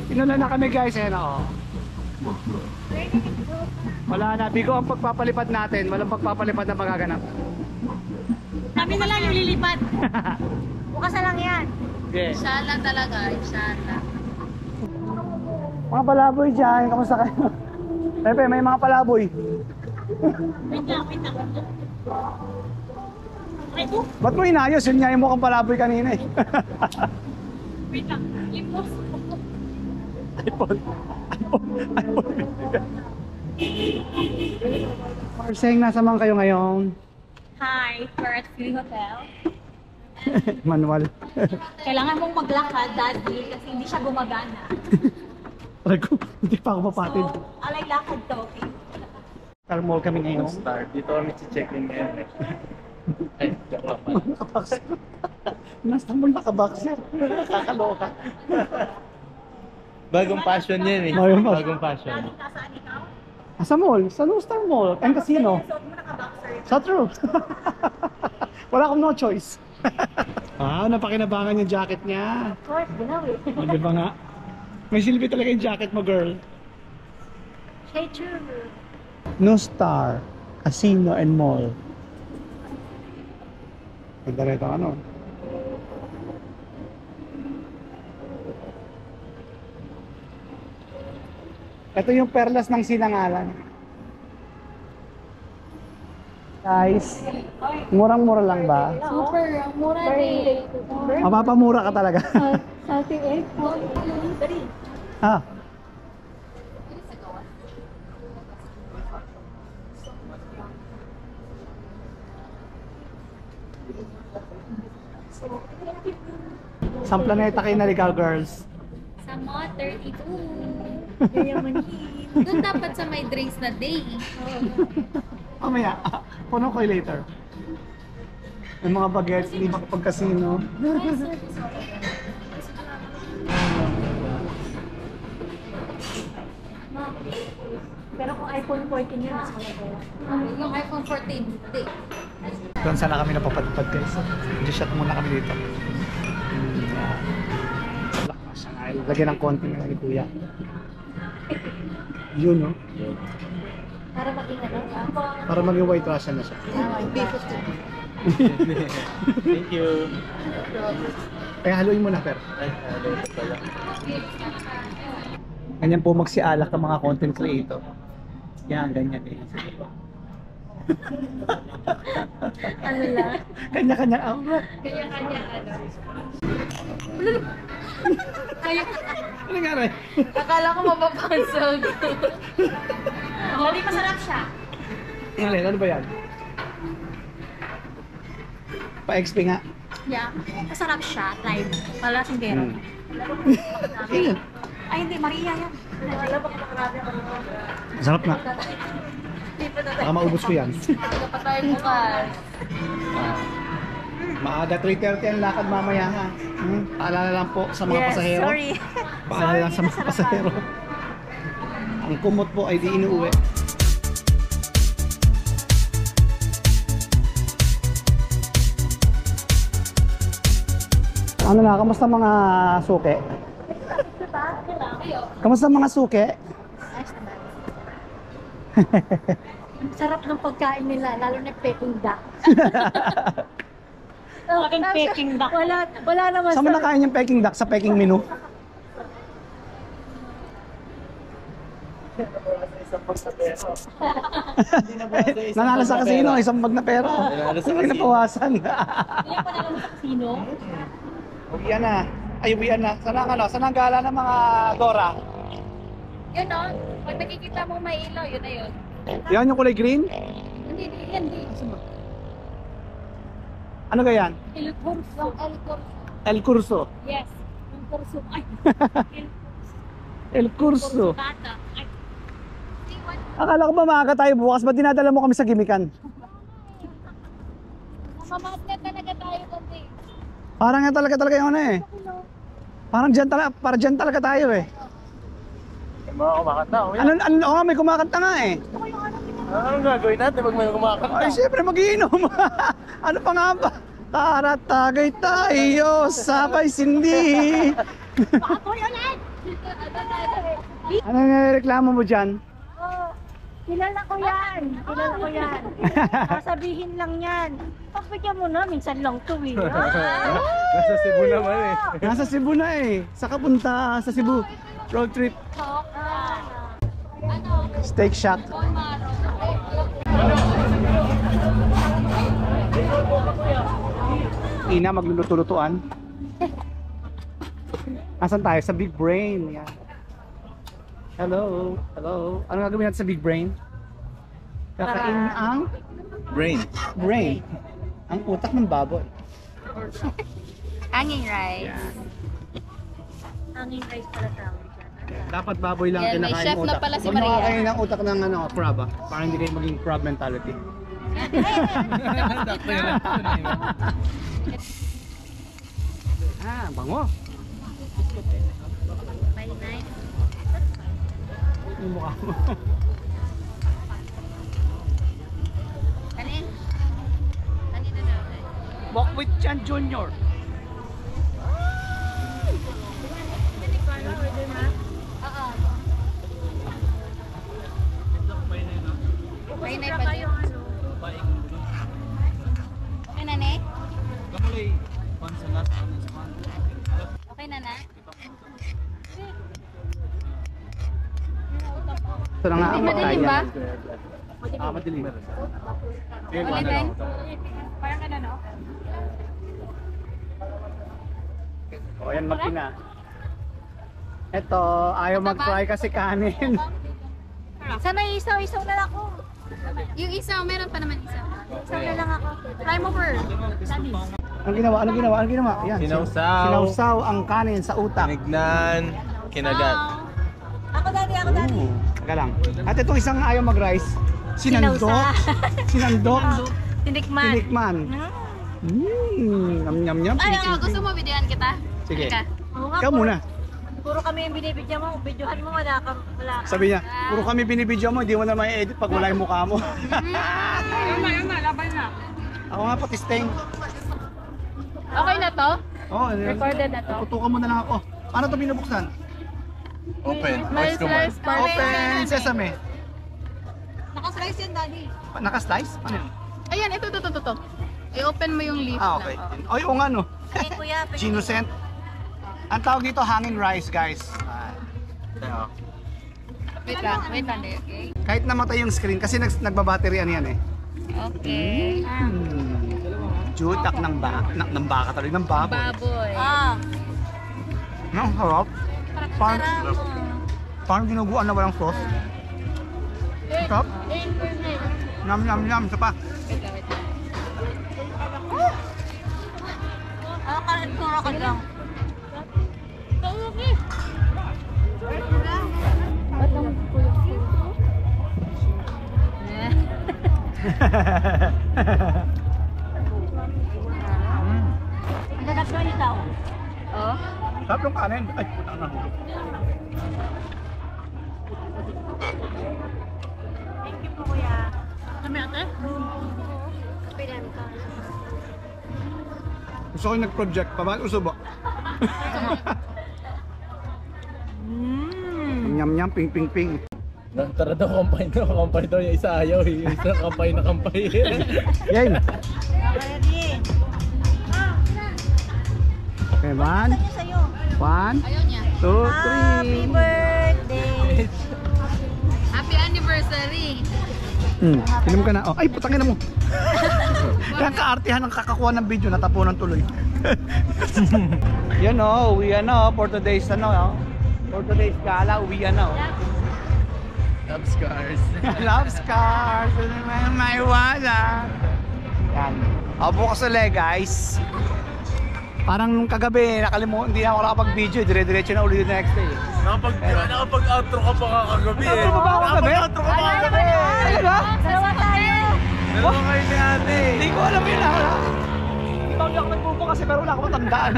Speaker 1: Inulan na kami guys eh no. Wala na, bigo ang pagpapalipad natin. Walang pagpapalipad na magaganap.
Speaker 4: Kami na lang yung lilipad. Bukas na lang yan.
Speaker 1: Yes.
Speaker 2: Inshallah talaga. Inshallah.
Speaker 1: Mga palaboy dyan, kamusta kayo? Pepe, may mga palaboy.
Speaker 4: Wait lang. Ay, oh,
Speaker 1: Ba't mo inayos? Yun nga yung mukhang palaboy kanina eh.
Speaker 4: wait lang. Limos.
Speaker 1: iPhone. Marseng, nasa man kayo ngayon?
Speaker 4: Hi, we're at Philly Hotel.
Speaker 1: Manual.
Speaker 4: Kailangan mong maglakad, Daddy, kasi hindi siya gumagana.
Speaker 1: Aray ko, hindi pa ako mapatid.
Speaker 4: So, alay lakad to, okay?
Speaker 1: Star Mall kami ngayon.
Speaker 5: Start. Dito kami check-in ngayon eh. Ay, joke lang.
Speaker 1: Nakaboxer. Nasa Mall nakaboxer. Nakakaloka.
Speaker 5: Bagong passion yan eh.
Speaker 1: Bagong passion.
Speaker 5: Bagong passion.
Speaker 4: Daddy, nasaan ikaw?
Speaker 1: Sa mall? Sa Star Mall? And casino?
Speaker 4: So, mo naka-boxer.
Speaker 1: Sa true. Wala akong no choice. Napakinabangan yung jacket niya.
Speaker 4: Of course, ginawi.
Speaker 1: O, di ba nga? May silbi talaga yung jacket mo, girl.
Speaker 4: Hey, true.
Speaker 1: No Star, Casino and Mall. Ganda rin ito ano. Ito yung perlas ng sinangalan. Guys, murang-mura lang ba?
Speaker 2: Super, ang mura din.
Speaker 1: Mapapamura ka talaga.
Speaker 4: Salty egg.
Speaker 1: Ha? Saan planeta kayo naligaw, girls?
Speaker 2: Sa mga 32.
Speaker 4: Yayaman
Speaker 2: Doon dapat sa may drinks na day.
Speaker 1: Mamaya, puno ko later. Yung mga bagets, hindi makapag-casino.
Speaker 4: Pero kung iPhone 14 yun, mas malaki.
Speaker 2: Yung iPhone 14 day.
Speaker 1: Doon sana kami napapadpad guys. Just shot muna kami dito. Lock na siya nga. Lagyan ng konting ni kuya. Yun no?
Speaker 4: Para maging ano,
Speaker 1: Para maging white Russian na siya.
Speaker 5: Thank you.
Speaker 1: Kaya haluin mo na, Per. Ganyan po magsialak ng mga content creator. Yan, ganyan eh.
Speaker 4: ano lang.
Speaker 1: Kanya-kanya awat.
Speaker 2: Kanya-kanya ano.
Speaker 1: Ano nangyari?
Speaker 2: Akala ko mapapansog.
Speaker 4: Hindi masarap siya.
Speaker 1: Ano ba yan? Pa-XP nga.
Speaker 4: Yeah. Masarap siya. Try mo. Pala singgero.
Speaker 1: Ayun.
Speaker 4: Ay, hindi. Maria yan.
Speaker 1: Sarap na. Baka maubos ko yan.
Speaker 2: Dapat tayo bukas.
Speaker 1: Maaga 3:30 ang lakad mamaya ha. Paalala lang po sa mga pasahero.
Speaker 4: Sorry.
Speaker 1: Paalala lang sa mga pasahero. Ang kumot po ay di inuuwi. Ano na, kamusta mga suke? Kamusta mga suke?
Speaker 4: Sarap ng pagkain nila, lalo na peking duck. Aking peking duck. Wala naman
Speaker 1: Saan mo nakain yung Peking duck? Sa Peking menu? Nanalo sa casino, isang bag na pera. Hindi napawasan.
Speaker 4: Hindi pa naman sa casino.
Speaker 1: Uwian na. Ay, uwian na. Saan ang gala ng mga Dora?
Speaker 2: Yun o. Pag nakikita mo may ilaw, yun na yun.
Speaker 1: Yan yung kulay green?
Speaker 2: Hindi, hindi.
Speaker 1: Ano ganyan?
Speaker 2: El Curso. El Curso.
Speaker 1: El Curso.
Speaker 2: Yes. El Curso. Ay.
Speaker 1: El Curso.
Speaker 2: Bata. Ay.
Speaker 1: Akala ko ba maaga tayo bukas? Ba't dinadala mo kami sa gimikan?
Speaker 2: Mamahat na talaga tayo kasi.
Speaker 1: Parang nga talaga yung ano eh. Parang dyan talaga tayo eh.
Speaker 5: May mga kumakanta.
Speaker 1: Oo nga, may kumakanta nga eh.
Speaker 5: Anong gagawin natin pag may kumakanta?
Speaker 1: Ay, siyempre mag-iinom. Ano pa nga ba? Tara, tagay tayo, sabay sindi. Ano nireklamo mo dyan?
Speaker 4: Kilala ko yan. Kilala ko yan. Sasabihin lang yan. Pagbigyan mo na, minsan lang to eh.
Speaker 5: Nasa Cebu naman eh.
Speaker 1: Nasa Cebu na eh. Saka punta sa Cebu. Road trip. Steak shack. Ina, magluluto-lutuan. Nasaan tayo? Sa Big Brain. Yan. Hello. Hello. Ano gagawin natin sa Big Brain? Kakain ang brain. Ang utak ng baboy.
Speaker 2: Hanging rice.
Speaker 4: Hanging rice pala tawag dyan.
Speaker 1: Dapat baboy lang
Speaker 2: Yan, may
Speaker 1: kinakain
Speaker 2: chef
Speaker 1: utak.
Speaker 2: na pala si
Speaker 1: Huwag nyo
Speaker 2: Maria.
Speaker 1: kakainin ng utak ng crab para hindi kayo maging crab mentality. Bango.
Speaker 2: Very nice.
Speaker 1: Yung mukha mo.
Speaker 2: Kanin? Kanina daw eh.
Speaker 1: Walk with Chan Jr.
Speaker 2: Oo. May na ba dyan? Okay na, ne? Okay na na?
Speaker 1: Ito na nga
Speaker 2: Hindi
Speaker 1: ang
Speaker 2: madilim ba?
Speaker 5: Madilim.
Speaker 2: Ulitin?
Speaker 4: Parang ano, no?
Speaker 1: O yan makina. Ito, ayaw mag-fry kasi kanin.
Speaker 4: Sana isaw-isaw na lang ako.
Speaker 2: Yung isa, meron pa naman isa.
Speaker 4: Isaw na lang ako. Try mo, Per. Dali.
Speaker 1: Anong ginawa? Anong ginawa? Anong ginawa? Yan.
Speaker 5: Sinawsaw.
Speaker 1: Sinawsaw ang kanin sa utak.
Speaker 5: Tinignan. Kinagat.
Speaker 4: Ako, Daddy. Ako, Daddy.
Speaker 1: Teka lang. At itong isang ayaw mag-rice, sinandok. Sinandok.
Speaker 4: Tinikman.
Speaker 1: Tinikman. Nyam nyam.
Speaker 2: Ay, gusto mo videoan kita?
Speaker 1: Sige.
Speaker 2: Halika.
Speaker 4: Oo nga,
Speaker 1: Ikaw
Speaker 4: po.
Speaker 1: muna.
Speaker 4: Puro kami yung binibidyo mo. Videohan mo, wala ka. Wala ka.
Speaker 1: Sabi niya, puro kami binibidyo mo, hindi mo na may edit pag wala yung mukha mo.
Speaker 4: Laban na.
Speaker 1: Ako nga pati sting.
Speaker 2: Okay na to?
Speaker 1: Oh,
Speaker 2: Recorded na to?
Speaker 1: tutukan mo na lang ako. Paano ito binubuksan?
Speaker 5: Open. Voice command.
Speaker 1: Open sesame.
Speaker 4: Nakaslice yan, Daddy.
Speaker 1: Naka-slice? Ano yun?
Speaker 2: Ayan, ito. I-open mo yung leaf
Speaker 1: Ah, okay.
Speaker 2: lang.
Speaker 1: Ay, oo nga no.
Speaker 4: Ay, kuya.
Speaker 1: Ginoscent. Ang tawag dito, hanging rice, guys.
Speaker 2: Wait lang, okay?
Speaker 1: Kahit namatay yung screen, kasi nagbabattery yan eh.
Speaker 2: Okay.
Speaker 1: Jutak ng baka tuloy, ng baboy.
Speaker 2: Baboy.
Speaker 4: Ah.
Speaker 1: Ang harap. Parang ginuguan na walang sauce. Sarap. Yum, yum, yum. Isa pa.
Speaker 4: Ano ka rin tura ka lang? Ang dadap ko niyo daw.
Speaker 2: Oh.
Speaker 1: Sarap yung kanin. Ay, putang nahulog.
Speaker 4: Thank you po, kuya. Kami ate? Pinan ka.
Speaker 1: Gusto ko yung nag-project pa ba? Uso ba? Nyam nyam, ping ping ping.
Speaker 5: Tara daw, kampay daw. Yung isa ayaw. Yung isa kampay na kampay.
Speaker 1: Game.
Speaker 4: Ready?
Speaker 1: Okay, one,
Speaker 4: Ano sa'yo?
Speaker 1: one,
Speaker 2: Ayaw niya.
Speaker 1: two,
Speaker 4: Happy
Speaker 1: three.
Speaker 4: birthday!
Speaker 2: Happy anniversary.
Speaker 1: Inom ka na. Oh, ay, putangin na mo. Kaya kaartihan ang kakakuha ng video, natapunan tuloy. Yan o, uwi na for today's for today's gala, uwi na
Speaker 5: Love scars.
Speaker 1: Love scars, may wala. Yan. Bukas ulit guys. Parang nung kagabi, nakalimutan, hindi na ako nakapag-video, dire-diretso na ulit the next day.
Speaker 5: Nakapag-outro ka pa kagabi eh.
Speaker 1: Outro pa ba ako kagabi?
Speaker 5: Nakapag-outro ka pa kagabi.
Speaker 1: Talaga?
Speaker 4: Dalawa tayo!
Speaker 5: Dalawa kayo ni ate.
Speaker 1: Hindi ko alam yun Hindi ako nagbubo kasi pero wala akong matandaan.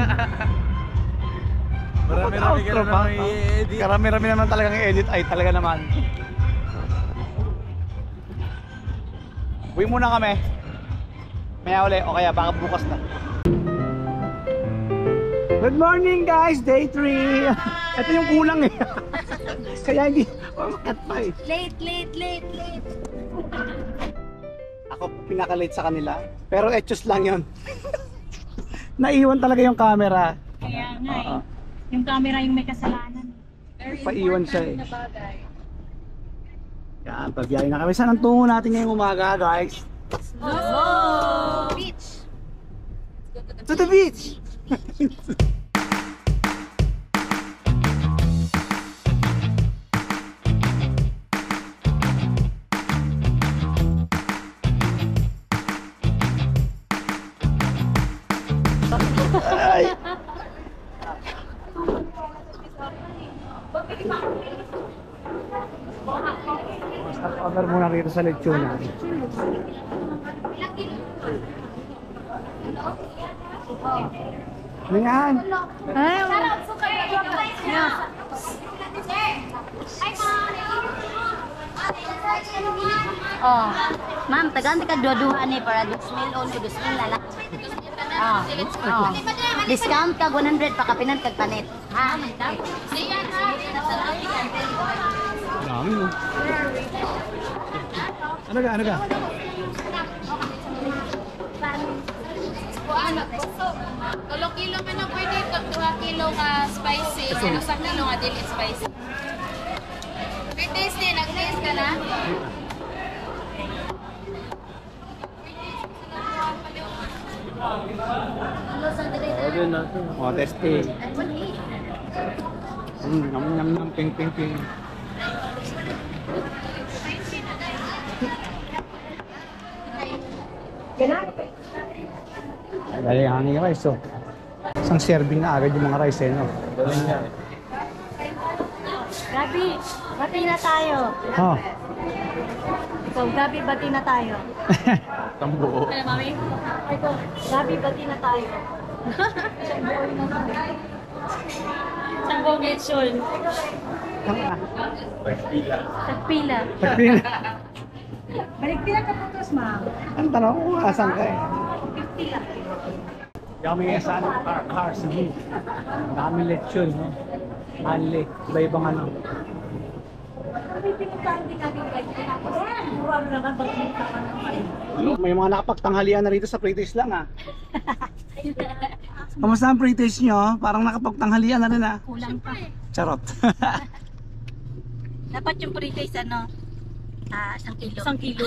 Speaker 5: Marami-rami ka
Speaker 1: Outro
Speaker 5: na
Speaker 1: pa?
Speaker 5: naman i-edit.
Speaker 1: Karami-rami naman talagang i-edit ay talaga naman. Uwi muna kami. Maya uli o kaya baka bukas na. Good morning guys! Day 3! Ito yung kulang eh. Kaya hindi makat pa eh.
Speaker 4: Late!
Speaker 1: Ako pinaka-late sa kanila. Pero etos lang yon. Naiwan talaga yung camera.
Speaker 4: Kaya nga eh. Yung camera yung may kasalanan.
Speaker 1: Paiwan siya eh. Yan, pagbiyahe na kami. Saan ang tungo natin ngayong umaga guys?
Speaker 4: Oh!
Speaker 2: Beach.
Speaker 1: To the beach! Ay. Stop over muna rito sa lechona. Ano yan?
Speaker 4: Oh. Ma'am, tagaan ka dua-duha ni para dusmil on to dusmil na lang. Oh. Discount ka 100 pa kapinan kag panit. Ha?
Speaker 1: Dami mo. Ano ka? Ano ka?
Speaker 2: Tulo kilo man na pwede, 2 kilo ka spicy, ano sa kilo nga dili spicy. May taste din, nag-taste ka na?
Speaker 1: Oh, testing. Nam nam nam ping ping ping. Dali ang hangin rice oh. Isang serving na agad yung mga rice eh, no?
Speaker 4: Gabi, bati na tayo.
Speaker 1: Oh.
Speaker 4: Ikaw, Gabi, bati na tayo.
Speaker 5: Tambo.
Speaker 4: Ano, mami? Ito, Gabi, bati na tayo. Isang buong lechon.
Speaker 5: Pagpila.
Speaker 4: Tagpila.
Speaker 1: Pagpila.
Speaker 4: Balik pila ka putos, ma'am.
Speaker 1: Ang tanong kung asan ka eh.
Speaker 4: 50 lang.
Speaker 1: Kami nga sa car sige. Dami lechon, no? Manli, iba-ibang ano.
Speaker 4: Kami pinuntahan din natin guys. Mura naman pagpunta ka naman.
Speaker 1: May mga nakapagtanghalian na rito sa pre-taste lang ah. Kamusta ang pre-taste nyo? Parang nakapagtanghalian na rin ah.
Speaker 4: Kulang pa.
Speaker 1: Charot.
Speaker 4: Dapat yung pre-taste ano? 1 kilo. 1 kilo.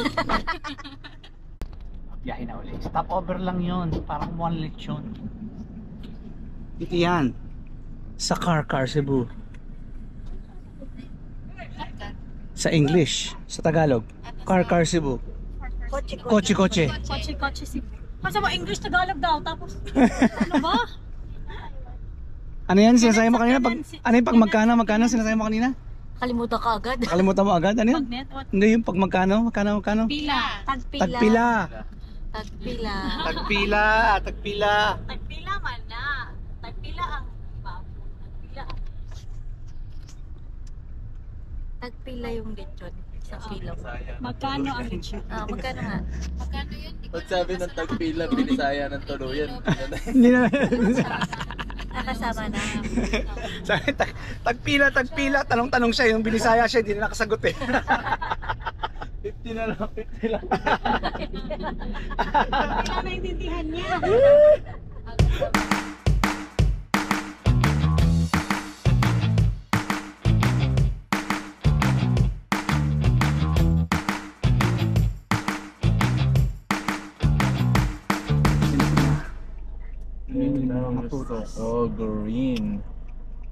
Speaker 1: Biyahe na ulit. Stopover lang yon, parang one lechon. Ito yan. Sa Car Cebu. Sa English, sa Tagalog. Car Cebu. Kotse.
Speaker 4: Kotse si. Kasi mo English Tagalog daw tapos ano ba?
Speaker 1: Ano yan sinasabi mo kanina? Ano yung pag magkano sinasabi mo kanina?
Speaker 4: Kalimutan ka agad.
Speaker 1: Kalimutan mo agad? Ano yan?
Speaker 4: Magnet what?
Speaker 1: Hindi yung pag magkano?
Speaker 4: Pila. Tagpila.
Speaker 1: Tagpila.
Speaker 4: Tagpila.
Speaker 1: Tagpila.
Speaker 4: Tagpila man na. Tagpila ang Tagpila. Tagpila yung lechon. 1 kilo. Magkano ang lechon? Magkano nga?
Speaker 2: Magkano yun? Di ko
Speaker 5: Pag sabi ng tagpila, binisaya ng tuluyan.
Speaker 1: Hindi na.
Speaker 4: Nakasama na.
Speaker 1: Sabi, tagpila. Tanong siya, yung binisaya siya, hindi na nakasagot eh.
Speaker 5: 50 na lang, 50 lang.
Speaker 4: Tagpila na intindihan niya.
Speaker 5: Oh, green.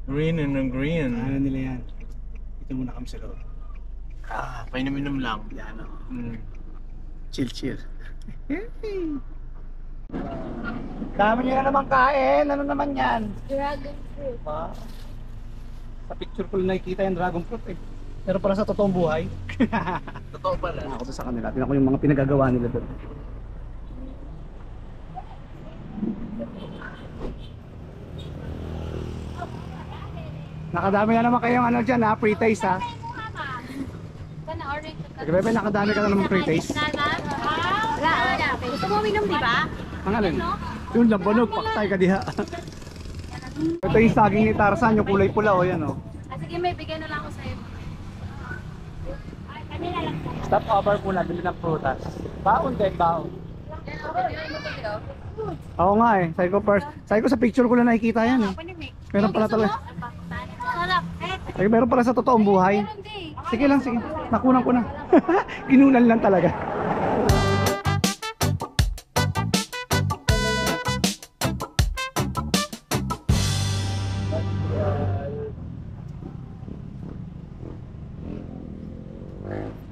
Speaker 5: Green and a green.
Speaker 1: Ano nila yan? Ito muna kami sa loob.
Speaker 5: Painom-inom lang.
Speaker 1: Yan o.
Speaker 5: Mm.
Speaker 1: Chill. Dami nyo na naman kain. Ano naman yan?
Speaker 2: Dragon fruit.
Speaker 1: Sa picture ko lang nakikita yung dragon fruit eh. Pero para sa totoong buhay.
Speaker 5: Totoo pala.
Speaker 1: Ako doon sa kanila. Tingnan ko yung mga pinagagawa nila doon. Nakadami na naman kayong ano dyan ha, pre-taste ha.
Speaker 2: Kana orange.
Speaker 1: Bebe, nakadami ka na naman pre-taste.
Speaker 4: Wala. Gusto mo uminom, di ba?
Speaker 1: Ang alin? Yung lambanog, paktay ka diha. Ito yung saging ni Tarzan, yung kulay pula o yan o.
Speaker 2: Sige, may bigay na lang ako sa'yo.
Speaker 1: Stop over muna, bili ng prutas. Baon din, baon. Oo nga eh, sabi ko sa picture ko lang nakikita yan eh. Meron pala talaga. Ay, meron pala sa totoong buhay. Sige lang, sige. Nakunan ko na. Ginunan lang talaga.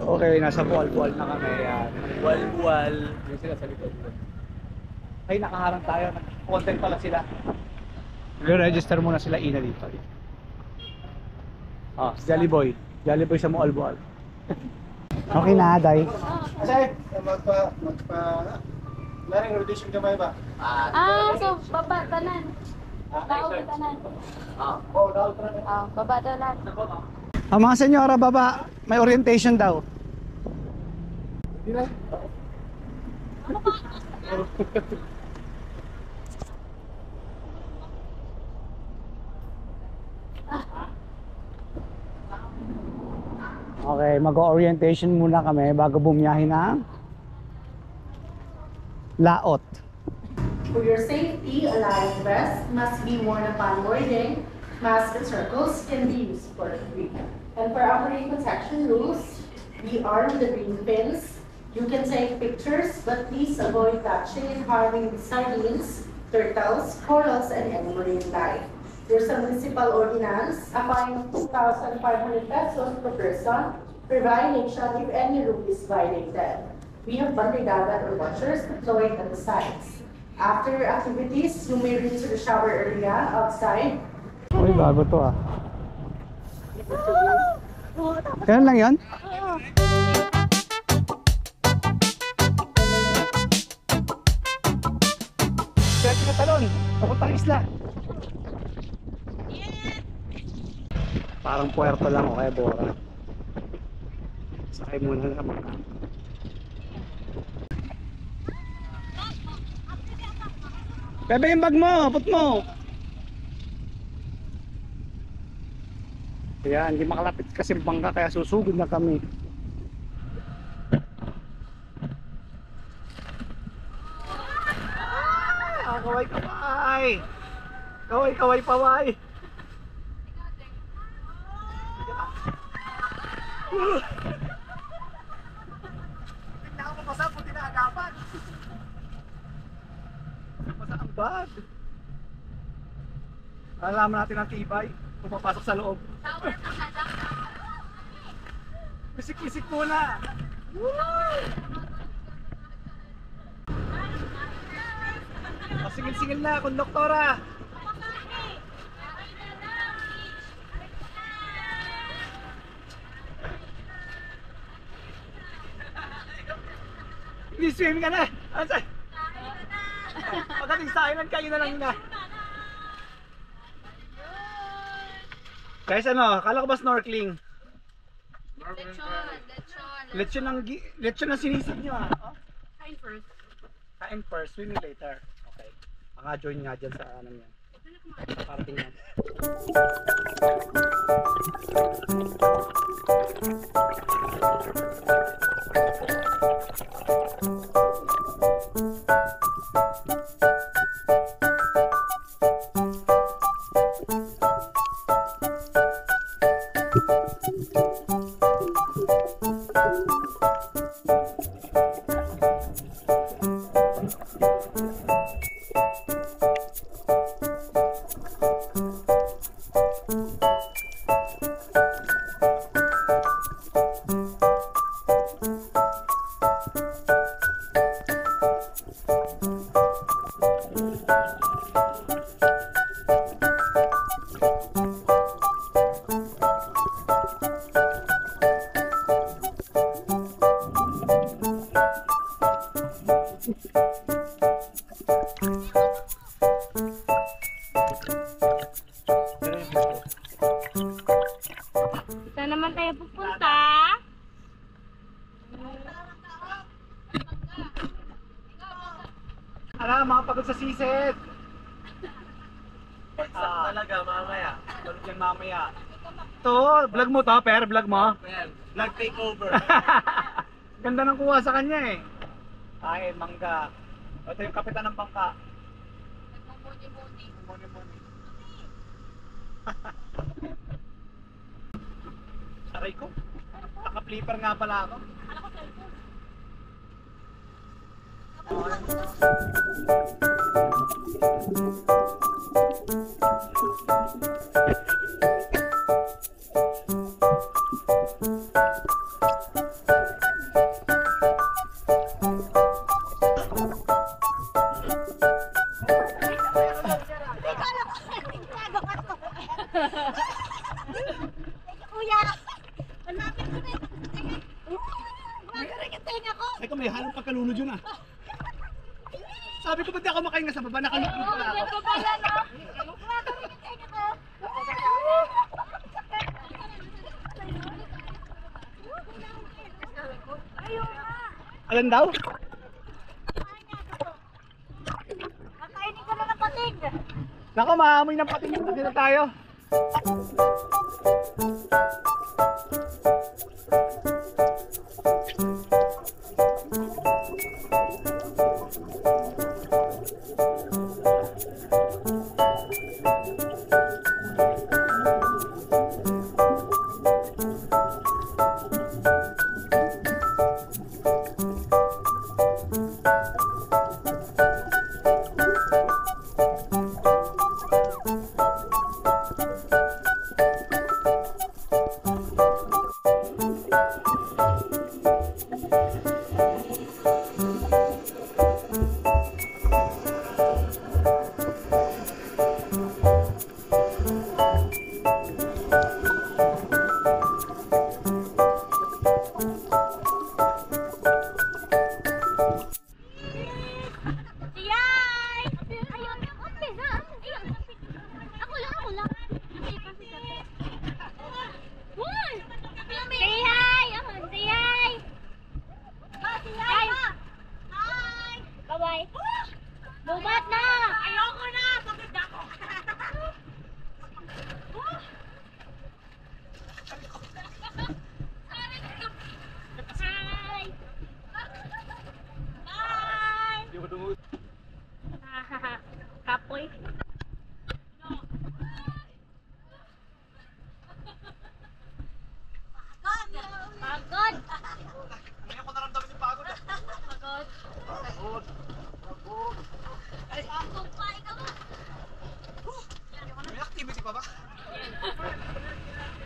Speaker 1: Okay, nasa buwal-buwal na kami.
Speaker 5: Wal-wal.
Speaker 1: Yung sila sa likod. Ay, nakaharang tayo. Content pala sila. Register muna sila ina dito. Si Jolly Boy. Jolly Boy sa buwal-buwal. Okay na, Day. Kasi, laring rotation kamay ba?
Speaker 2: So baba tanan. Daog tanan. Baba tanan.
Speaker 1: Mga senyora, baba. May orientation daw. Okay, mag-orientation muna kami bago bumiyahin ng Laot.
Speaker 7: For your safety, a life vest must be worn upon boarding. Masks and circles can be used for free. And for our protection rules, we arm the green pins. You can take pictures, but please avoid touching and harming the sardines, turtles, corals, and any marine life. There's a municipal ordinance, a fine of 2,500 pesos per person per violation if any rule is violated. We have bandidagat or watchers deployed at the sites. After your activities, you may reach the shower area outside.
Speaker 1: Uy, bago to ah. Ganun lang yun? Pwede ka talon, papuntang isla. Parang puerto lang o kaya Bora. Sakay muna na mga. Bebe yung bag mo, put mo. Kaya hindi makalapit kasi bangka kaya susugod na kami. Kaway kaway. Kaway kaway paway. Hindi ako mapasa kung tinagapan. Mapasa ang bag. Alaman natin ang tibay kung papasok sa loob. Bisik-bisik muna. Singil-singil na, konduktora. Hindi swimming ka na. Pagdating sa island, kayo na lang na. Guys, ano? Kala ko ba snorkeling? Lechon ang sinisig nyo ah. Oh?
Speaker 2: Kain first.
Speaker 1: Kain first, swimming later. Okay. Join nga dyan sa ano yan. Parating yan.
Speaker 4: Saan naman tayo pupunta?
Speaker 1: Mga pagod sa sisid.
Speaker 3: Talaga, mamaya.
Speaker 1: Tulog yan mamaya. To, vlog mo to, Per, vlog mo.
Speaker 3: Vlog takeover.
Speaker 1: Ganda ng kuha sa kanya eh. Kain, mangga. Ito yung kapitan ng bangka. Muni-muni. Aray ko. Naka-flipper nga pala ako.
Speaker 4: Kuya! Malapit ko na ito. Magaling ang tenga ko!
Speaker 1: Ay ko, may halong pagkalunod yun ah. Sabi ko, ba't di ako makahinga sa baba? Nakalunod pala ako.
Speaker 4: Ito ba yan o? Magaling ang tenga ko! Ayun nga!
Speaker 1: Alam daw?
Speaker 4: Kakainin ko na ng pating!
Speaker 1: Nako, maamoy ng pating dito na tayo.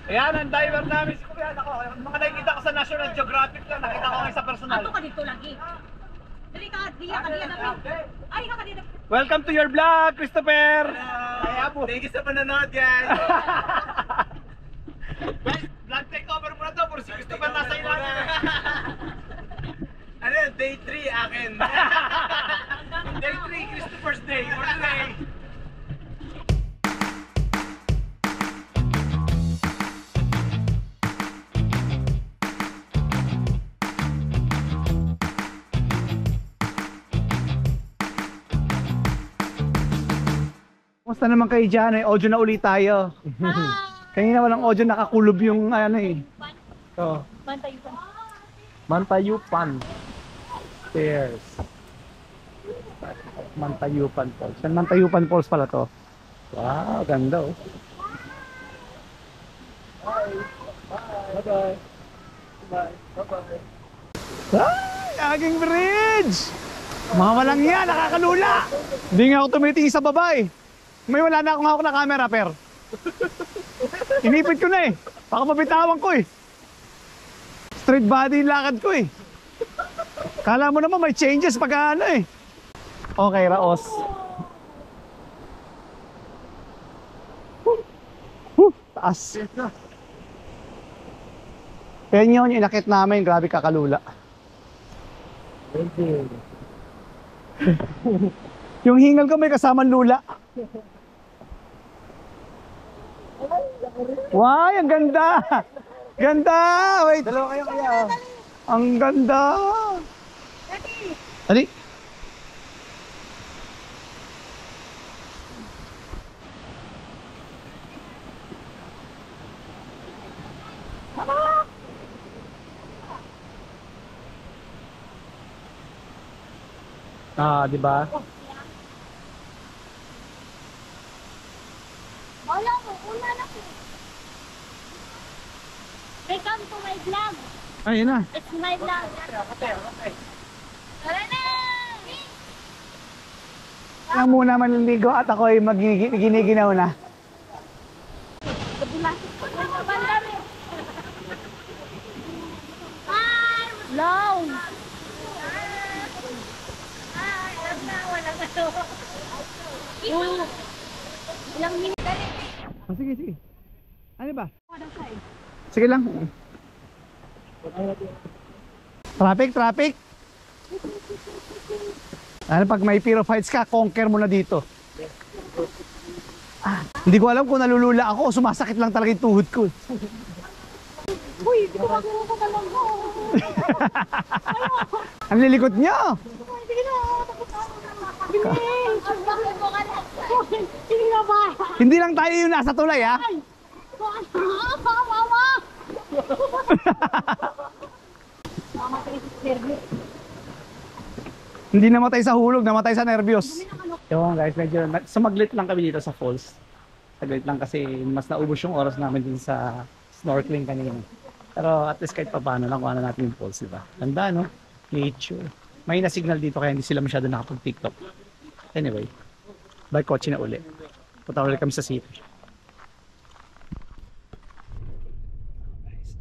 Speaker 3: Ayan, ang diver namin si Kuya. Ako, mga nakikita ko sa National Geographic lang, nakita ko ngayon sa personal.
Speaker 4: Ato ka dito lagi. Dali ka, diya ka na. Ay, ka dito.
Speaker 3: Welcome to your vlog, Christopher! Kaya po. Thank you sa panonood, guys! Guys, vlog takeover muna to, puro si Christopher nasa ilalim. Ano yun? Day 3 akin. Day 3, Christopher's Day. For today.
Speaker 1: Kumusta naman kayo dyan? Eh, audio na ulit tayo. Kanina walang audio, nakakulob yung ano eh.
Speaker 5: So,
Speaker 4: Bantay-bantay.
Speaker 5: Mantayupan. Stairs.
Speaker 1: Mantayupan Falls. Yan, Mantayupan Falls pala to. Wow, ganda oh.
Speaker 5: Bye-bye. Bye. Bye-bye.
Speaker 1: Ay, aking bridge! Mga walang yan, nakakalula! Hindi nga ako tumitingin sa baba eh. May wala na akong hawak na camera, per. Inipit ko na eh. Baka mabitawan ko eh. Straight body yung lakad ko eh. Kala mo naman may changes pag ano eh. Okay, Raos. Taas. Yan yun, yung inakit namin. Grabe kakalula. Yung hingal ko may kasamang lula. Wow, ang ganda! Ganda! Wait.
Speaker 5: Dalawa kayo kaya.
Speaker 1: Ang ganda! Dali!
Speaker 5: Di ba?
Speaker 4: Wala mo, una na ko. Welcome to my vlog.
Speaker 1: Ayun na.
Speaker 4: It's my vlog. Tara na!
Speaker 1: Lang muna manliligo at ako ay giniginaw na.
Speaker 4: Long! Ilang minutes?
Speaker 1: Oh, sige, sige. Ano ba? Sige lang. Traffic, traffic. Ano pag may Piro fights ka, conquer mo na dito. Hindi ko alam kung nalulula ako o sumasakit lang talaga yung tuhod ko.
Speaker 4: Uy, gumagawa ko talaga.
Speaker 1: Ang lilikot niya.
Speaker 4: Sige na, tapos ako. Bilis! Bakit mo ka na? Sige na ba?
Speaker 1: Hindi lang tayo yung nasa tulay ha.
Speaker 4: Mama! Mama, nervous.
Speaker 1: Hindi namatay sa hulog, namatay sa nervyos. Yung guys, medyo sumaglit lang kami dito sa falls. Saglit lang kasi mas naubos yung oras namin din sa snorkeling kanina. Pero at least kahit pa paano nakuha na natin yung falls, diba? Ganda no? Nature. May na-signal dito kaya hindi sila masyado nakapag-tiktok. Anyway, by kotse na uli. Punta ulit kami sa city.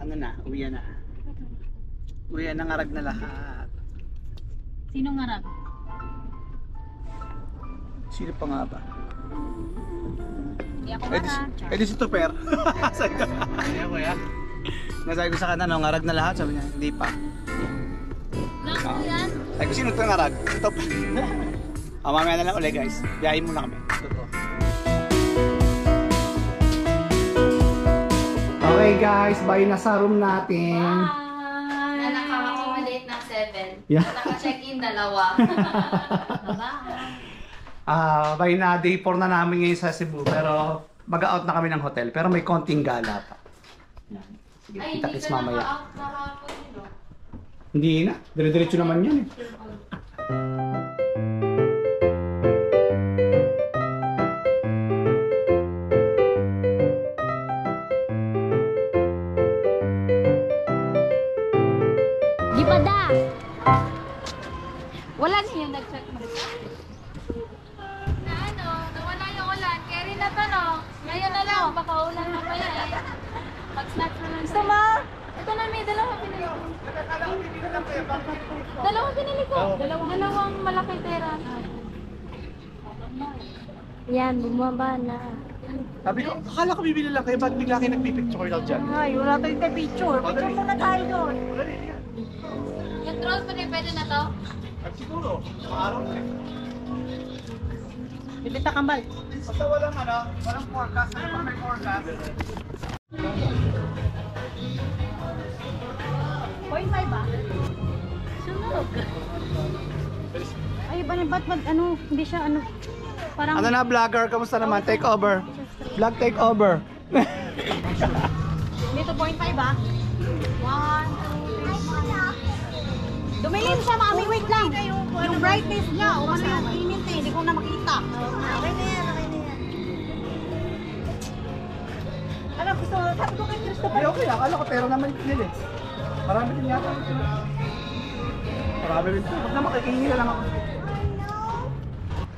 Speaker 1: Ano na, uwi na. Uwi na, ngarag na lahat.
Speaker 4: Sino ngarag?
Speaker 1: Sino pa nga ba?
Speaker 4: Hindi ako ngarag.
Speaker 1: Eh di si Tupper. Kaya ko ya. Nasabi ko sa kanya, no, ngarag na lahat. Sabi niya, hindi pa.
Speaker 4: Nako yan?
Speaker 1: Sabi ko, sino ito ngarag? Tupper. Mamaya na lang ulit guys. Biyahin muna kami. Okay guys, bye na sa room natin.
Speaker 2: Na nakaka-accommodate ng 7.
Speaker 1: Yeah.
Speaker 2: Naka-check-in 2.
Speaker 1: Bye na, day 4 na namin ngayon sa Cebu. Pero mag-out na kami ng hotel. Pero may konting gala pa. Yan. Sige,
Speaker 2: Ay,
Speaker 1: kita
Speaker 2: hindi
Speaker 1: kits
Speaker 2: ka
Speaker 1: mamaya.
Speaker 2: naka-out nakapon yun.
Speaker 1: Hindi na, dire-diretso naman yan eh.
Speaker 4: Di ba da? Wala na yung nag-check mo.
Speaker 2: Na ano, nawala yung ulan. Carry na to no. Ngayon na lang, baka ulan na pa yan. Pag-snacks na lang.
Speaker 4: Gusto mo?
Speaker 2: Ito na, may dalawa pinili ko. Dalawang pinili ko. Dalawang malaki pera.
Speaker 4: Yan, bumaba na.
Speaker 3: Sabi ko, akala ko bibili lang kayo, ba't bigla kayo nagpipicture daw dyan?
Speaker 4: Ay, wala tayong picture. Picture muna tayo doon.
Speaker 2: Yung drone pa rin, pwede na to?
Speaker 3: At siguro, araw na eh.
Speaker 4: Bibita kambal.
Speaker 3: Basta walang forecast, ano pa may forecast?
Speaker 4: 0.5 ba? Sunog. Ay, ba't hindi siya parang...
Speaker 1: Ano na vlogger, kamusta naman? Take over. Vlog take over.
Speaker 4: Dito 0.5 ba? 1, 2, 3, 4. Dumilim siya, mami. Wait lang. Yung brightness niya. O ano yan? Init eh. Hindi ko na makita. Okay na yan. Ano gusto? Sabi ko kay Christopher.
Speaker 1: Okay, akala ko pero naman pinili. Marami din yata. Marami din. Huwag na makikingi na lang ako.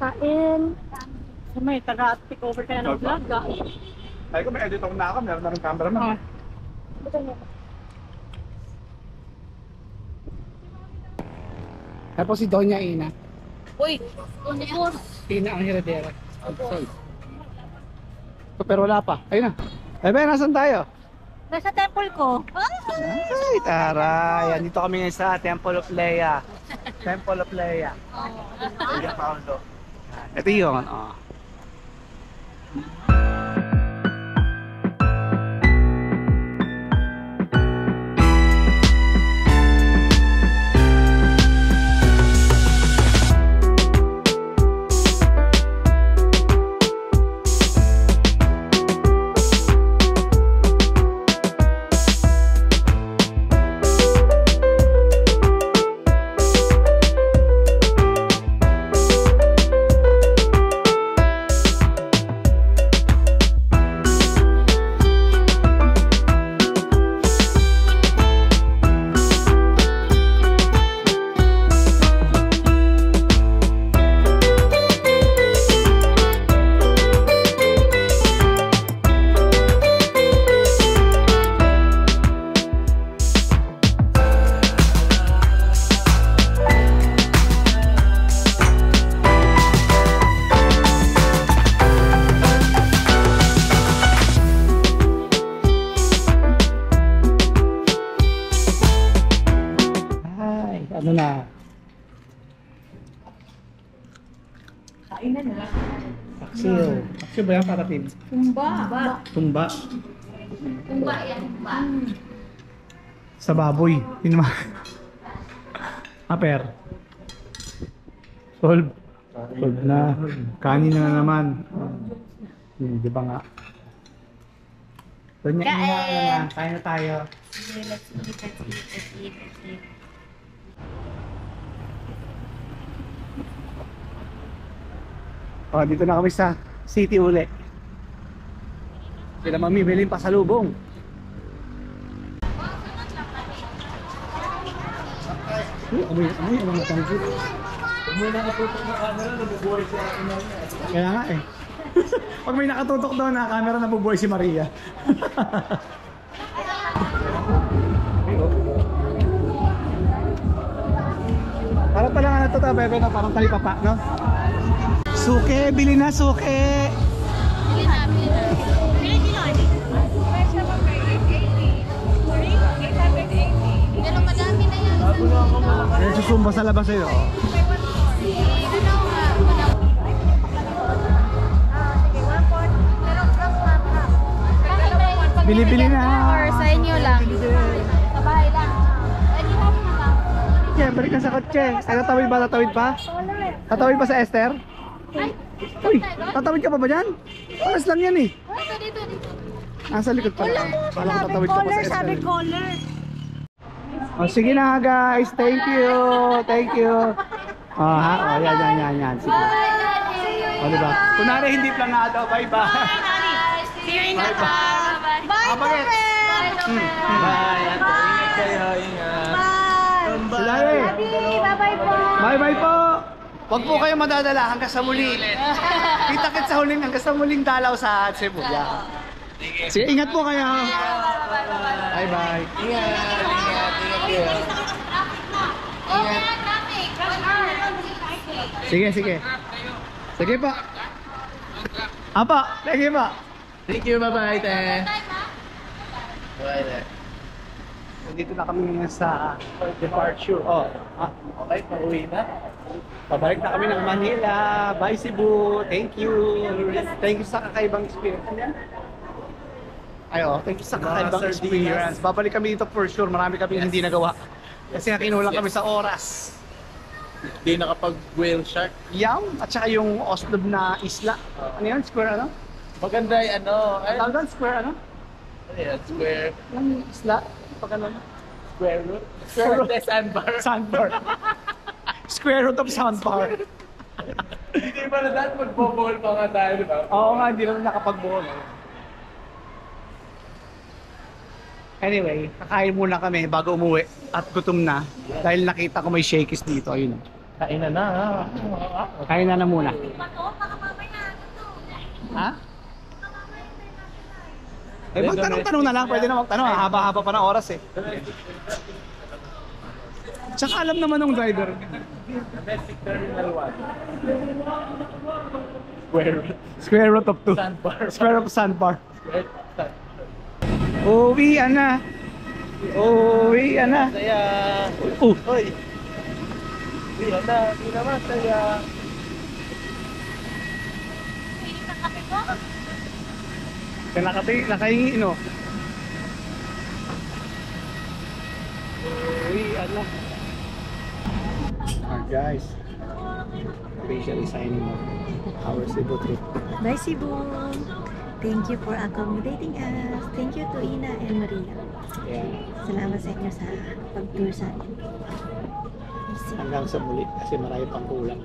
Speaker 4: Kain. May taga-take over ka na ng vlog.
Speaker 1: Ay ko may editor na ako, meron na rin cameraman. Tapos si Doña Ina.
Speaker 2: Uy! Boss!
Speaker 1: Ina ang heredera. Pero wala pa. Ayun na. Ay ba, nasan tayo?
Speaker 4: Nasa temple ko.
Speaker 1: Ay, taray. Andito kami ngayon sa Temple of Leia. Temple of Leia. Kuya Paulo. Ito yun. Oh. Ano na?
Speaker 4: Kainan na.
Speaker 1: Paksiw. Paksiw ba yan para Tim?
Speaker 4: Tumba.
Speaker 1: Tumba.
Speaker 2: Tumba yan, tumba.
Speaker 1: Sa baboy. Yun naman. Aper. Solve. Solve na. Kanin na naman. Di ba nga? Doon niya ina. Kain na tayo.
Speaker 2: Sige, let's eat.
Speaker 1: Oh, dito na kami sa city uli. Sila mamimili pa sa lubong. Amoy ang matangkit.
Speaker 5: May nakatutok na camera, nabubuhay siya ako na niya.
Speaker 1: Kaya nga eh. Pag may nakatutok doon na camera, nabubuhay si Maria. Parang pala nga to, bebe, no? Parang talipapa, no? Suke, bili na suke!
Speaker 2: Bili na. Pero madami na yan.
Speaker 1: May susumba sa labas sa'yo. Bili-bili na!
Speaker 2: Or sa inyo lang? Sa bahay lang. Pwede half na lang.
Speaker 1: Siyempre ka sa kotse. Ay, tatawid ba? Tatawid pa? Tatawid pa sa Esther?
Speaker 2: Ay,
Speaker 1: Uy, tatawid ka pa ba dyan? Oras lang yan eh.
Speaker 2: dito.
Speaker 1: Nasa likod pa lang. Kala ko tatawid ka pa sa Esther.
Speaker 4: Sabi caller.
Speaker 1: Oh, sige na guys. Thank you. Thank you. Oh, ha? Oh, yan. Sige. Oh, diba? Kunwari hindi planado. Bye-bye.
Speaker 2: See you in the
Speaker 4: Bye,
Speaker 1: Bakit?
Speaker 5: Bye! Ingat kayo, ingat!
Speaker 4: Bye.
Speaker 1: Sila eh.
Speaker 4: Bye-bye po.
Speaker 1: Bye-bye po. Huwag po kayo madadala hanggang sa muli. Kita-kit sa huling hanggang sa muling dalaw sa Cebu. Yeah. Sige, ingat po kayo. Bye-bye. Sige, sige. Sige pa. Apa, sige pa.
Speaker 5: Thank you, bye-bye, te. Bye, te.
Speaker 1: Dito na kami ngayon sa
Speaker 5: Departure.
Speaker 1: oh,
Speaker 5: Okay, pauwi na.
Speaker 1: pabalik na kami ng Manila. Bye Cebu. Thank you. Thank you sa kakaibang experience. Ayo, thank you sa kakaibang
Speaker 5: sardinas.
Speaker 1: experience. Babalik kami dito for sure. Marami kami hindi nagawa. Kasi nakinulang kami sa oras.
Speaker 5: Hindi nakapag-whale shark.
Speaker 1: Yum, at saka yung Oslob na isla. Ano yun? Square ano?
Speaker 5: Maganda yung ano. Ay,
Speaker 1: Tawag doon? Square ano?
Speaker 5: ano yan? Square.
Speaker 1: Yung isla? Pag ano?
Speaker 5: Square root. Square root. Sandbar.
Speaker 1: Sandbar. Square root of sandbar.
Speaker 5: Hindi ba na dahil magbo-ball pa nga tayo, di ba?
Speaker 1: Oo nga, hindi naman nakapag-buo. Anyway, kakain muna kami bago umuwi at gutom na dahil nakita ko may shakies dito. Ayun.
Speaker 5: Kain na na.
Speaker 1: Kain na muna. Ha? Eh, magtanong-tanong na lang. Pwede na magtanong. Haba-haba pa ng oras eh. Tsaka alam naman ng driver.
Speaker 5: Domestic Terminal 1. Square root.
Speaker 1: Square root of 2.
Speaker 5: Sandbar.
Speaker 1: Square of sandbar.
Speaker 5: Square root.
Speaker 1: Uwian na. Uwian na.
Speaker 5: Saya. Hoy. Hindi na. Hindi naman. Saya.
Speaker 1: Nakahingi, no? Uwian na. Guys, officially signing off our Cebu trip.
Speaker 4: Bye Cebu! Thank you for accommodating us. Thank you to Ina and Maria.
Speaker 1: Yeah.
Speaker 4: Salamat sa inyo sa pag-tour sa amin. Merci.
Speaker 1: Hanggang sa muli kasi marami pang kulang.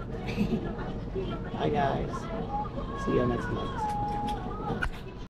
Speaker 1: Hi guys. See you next month.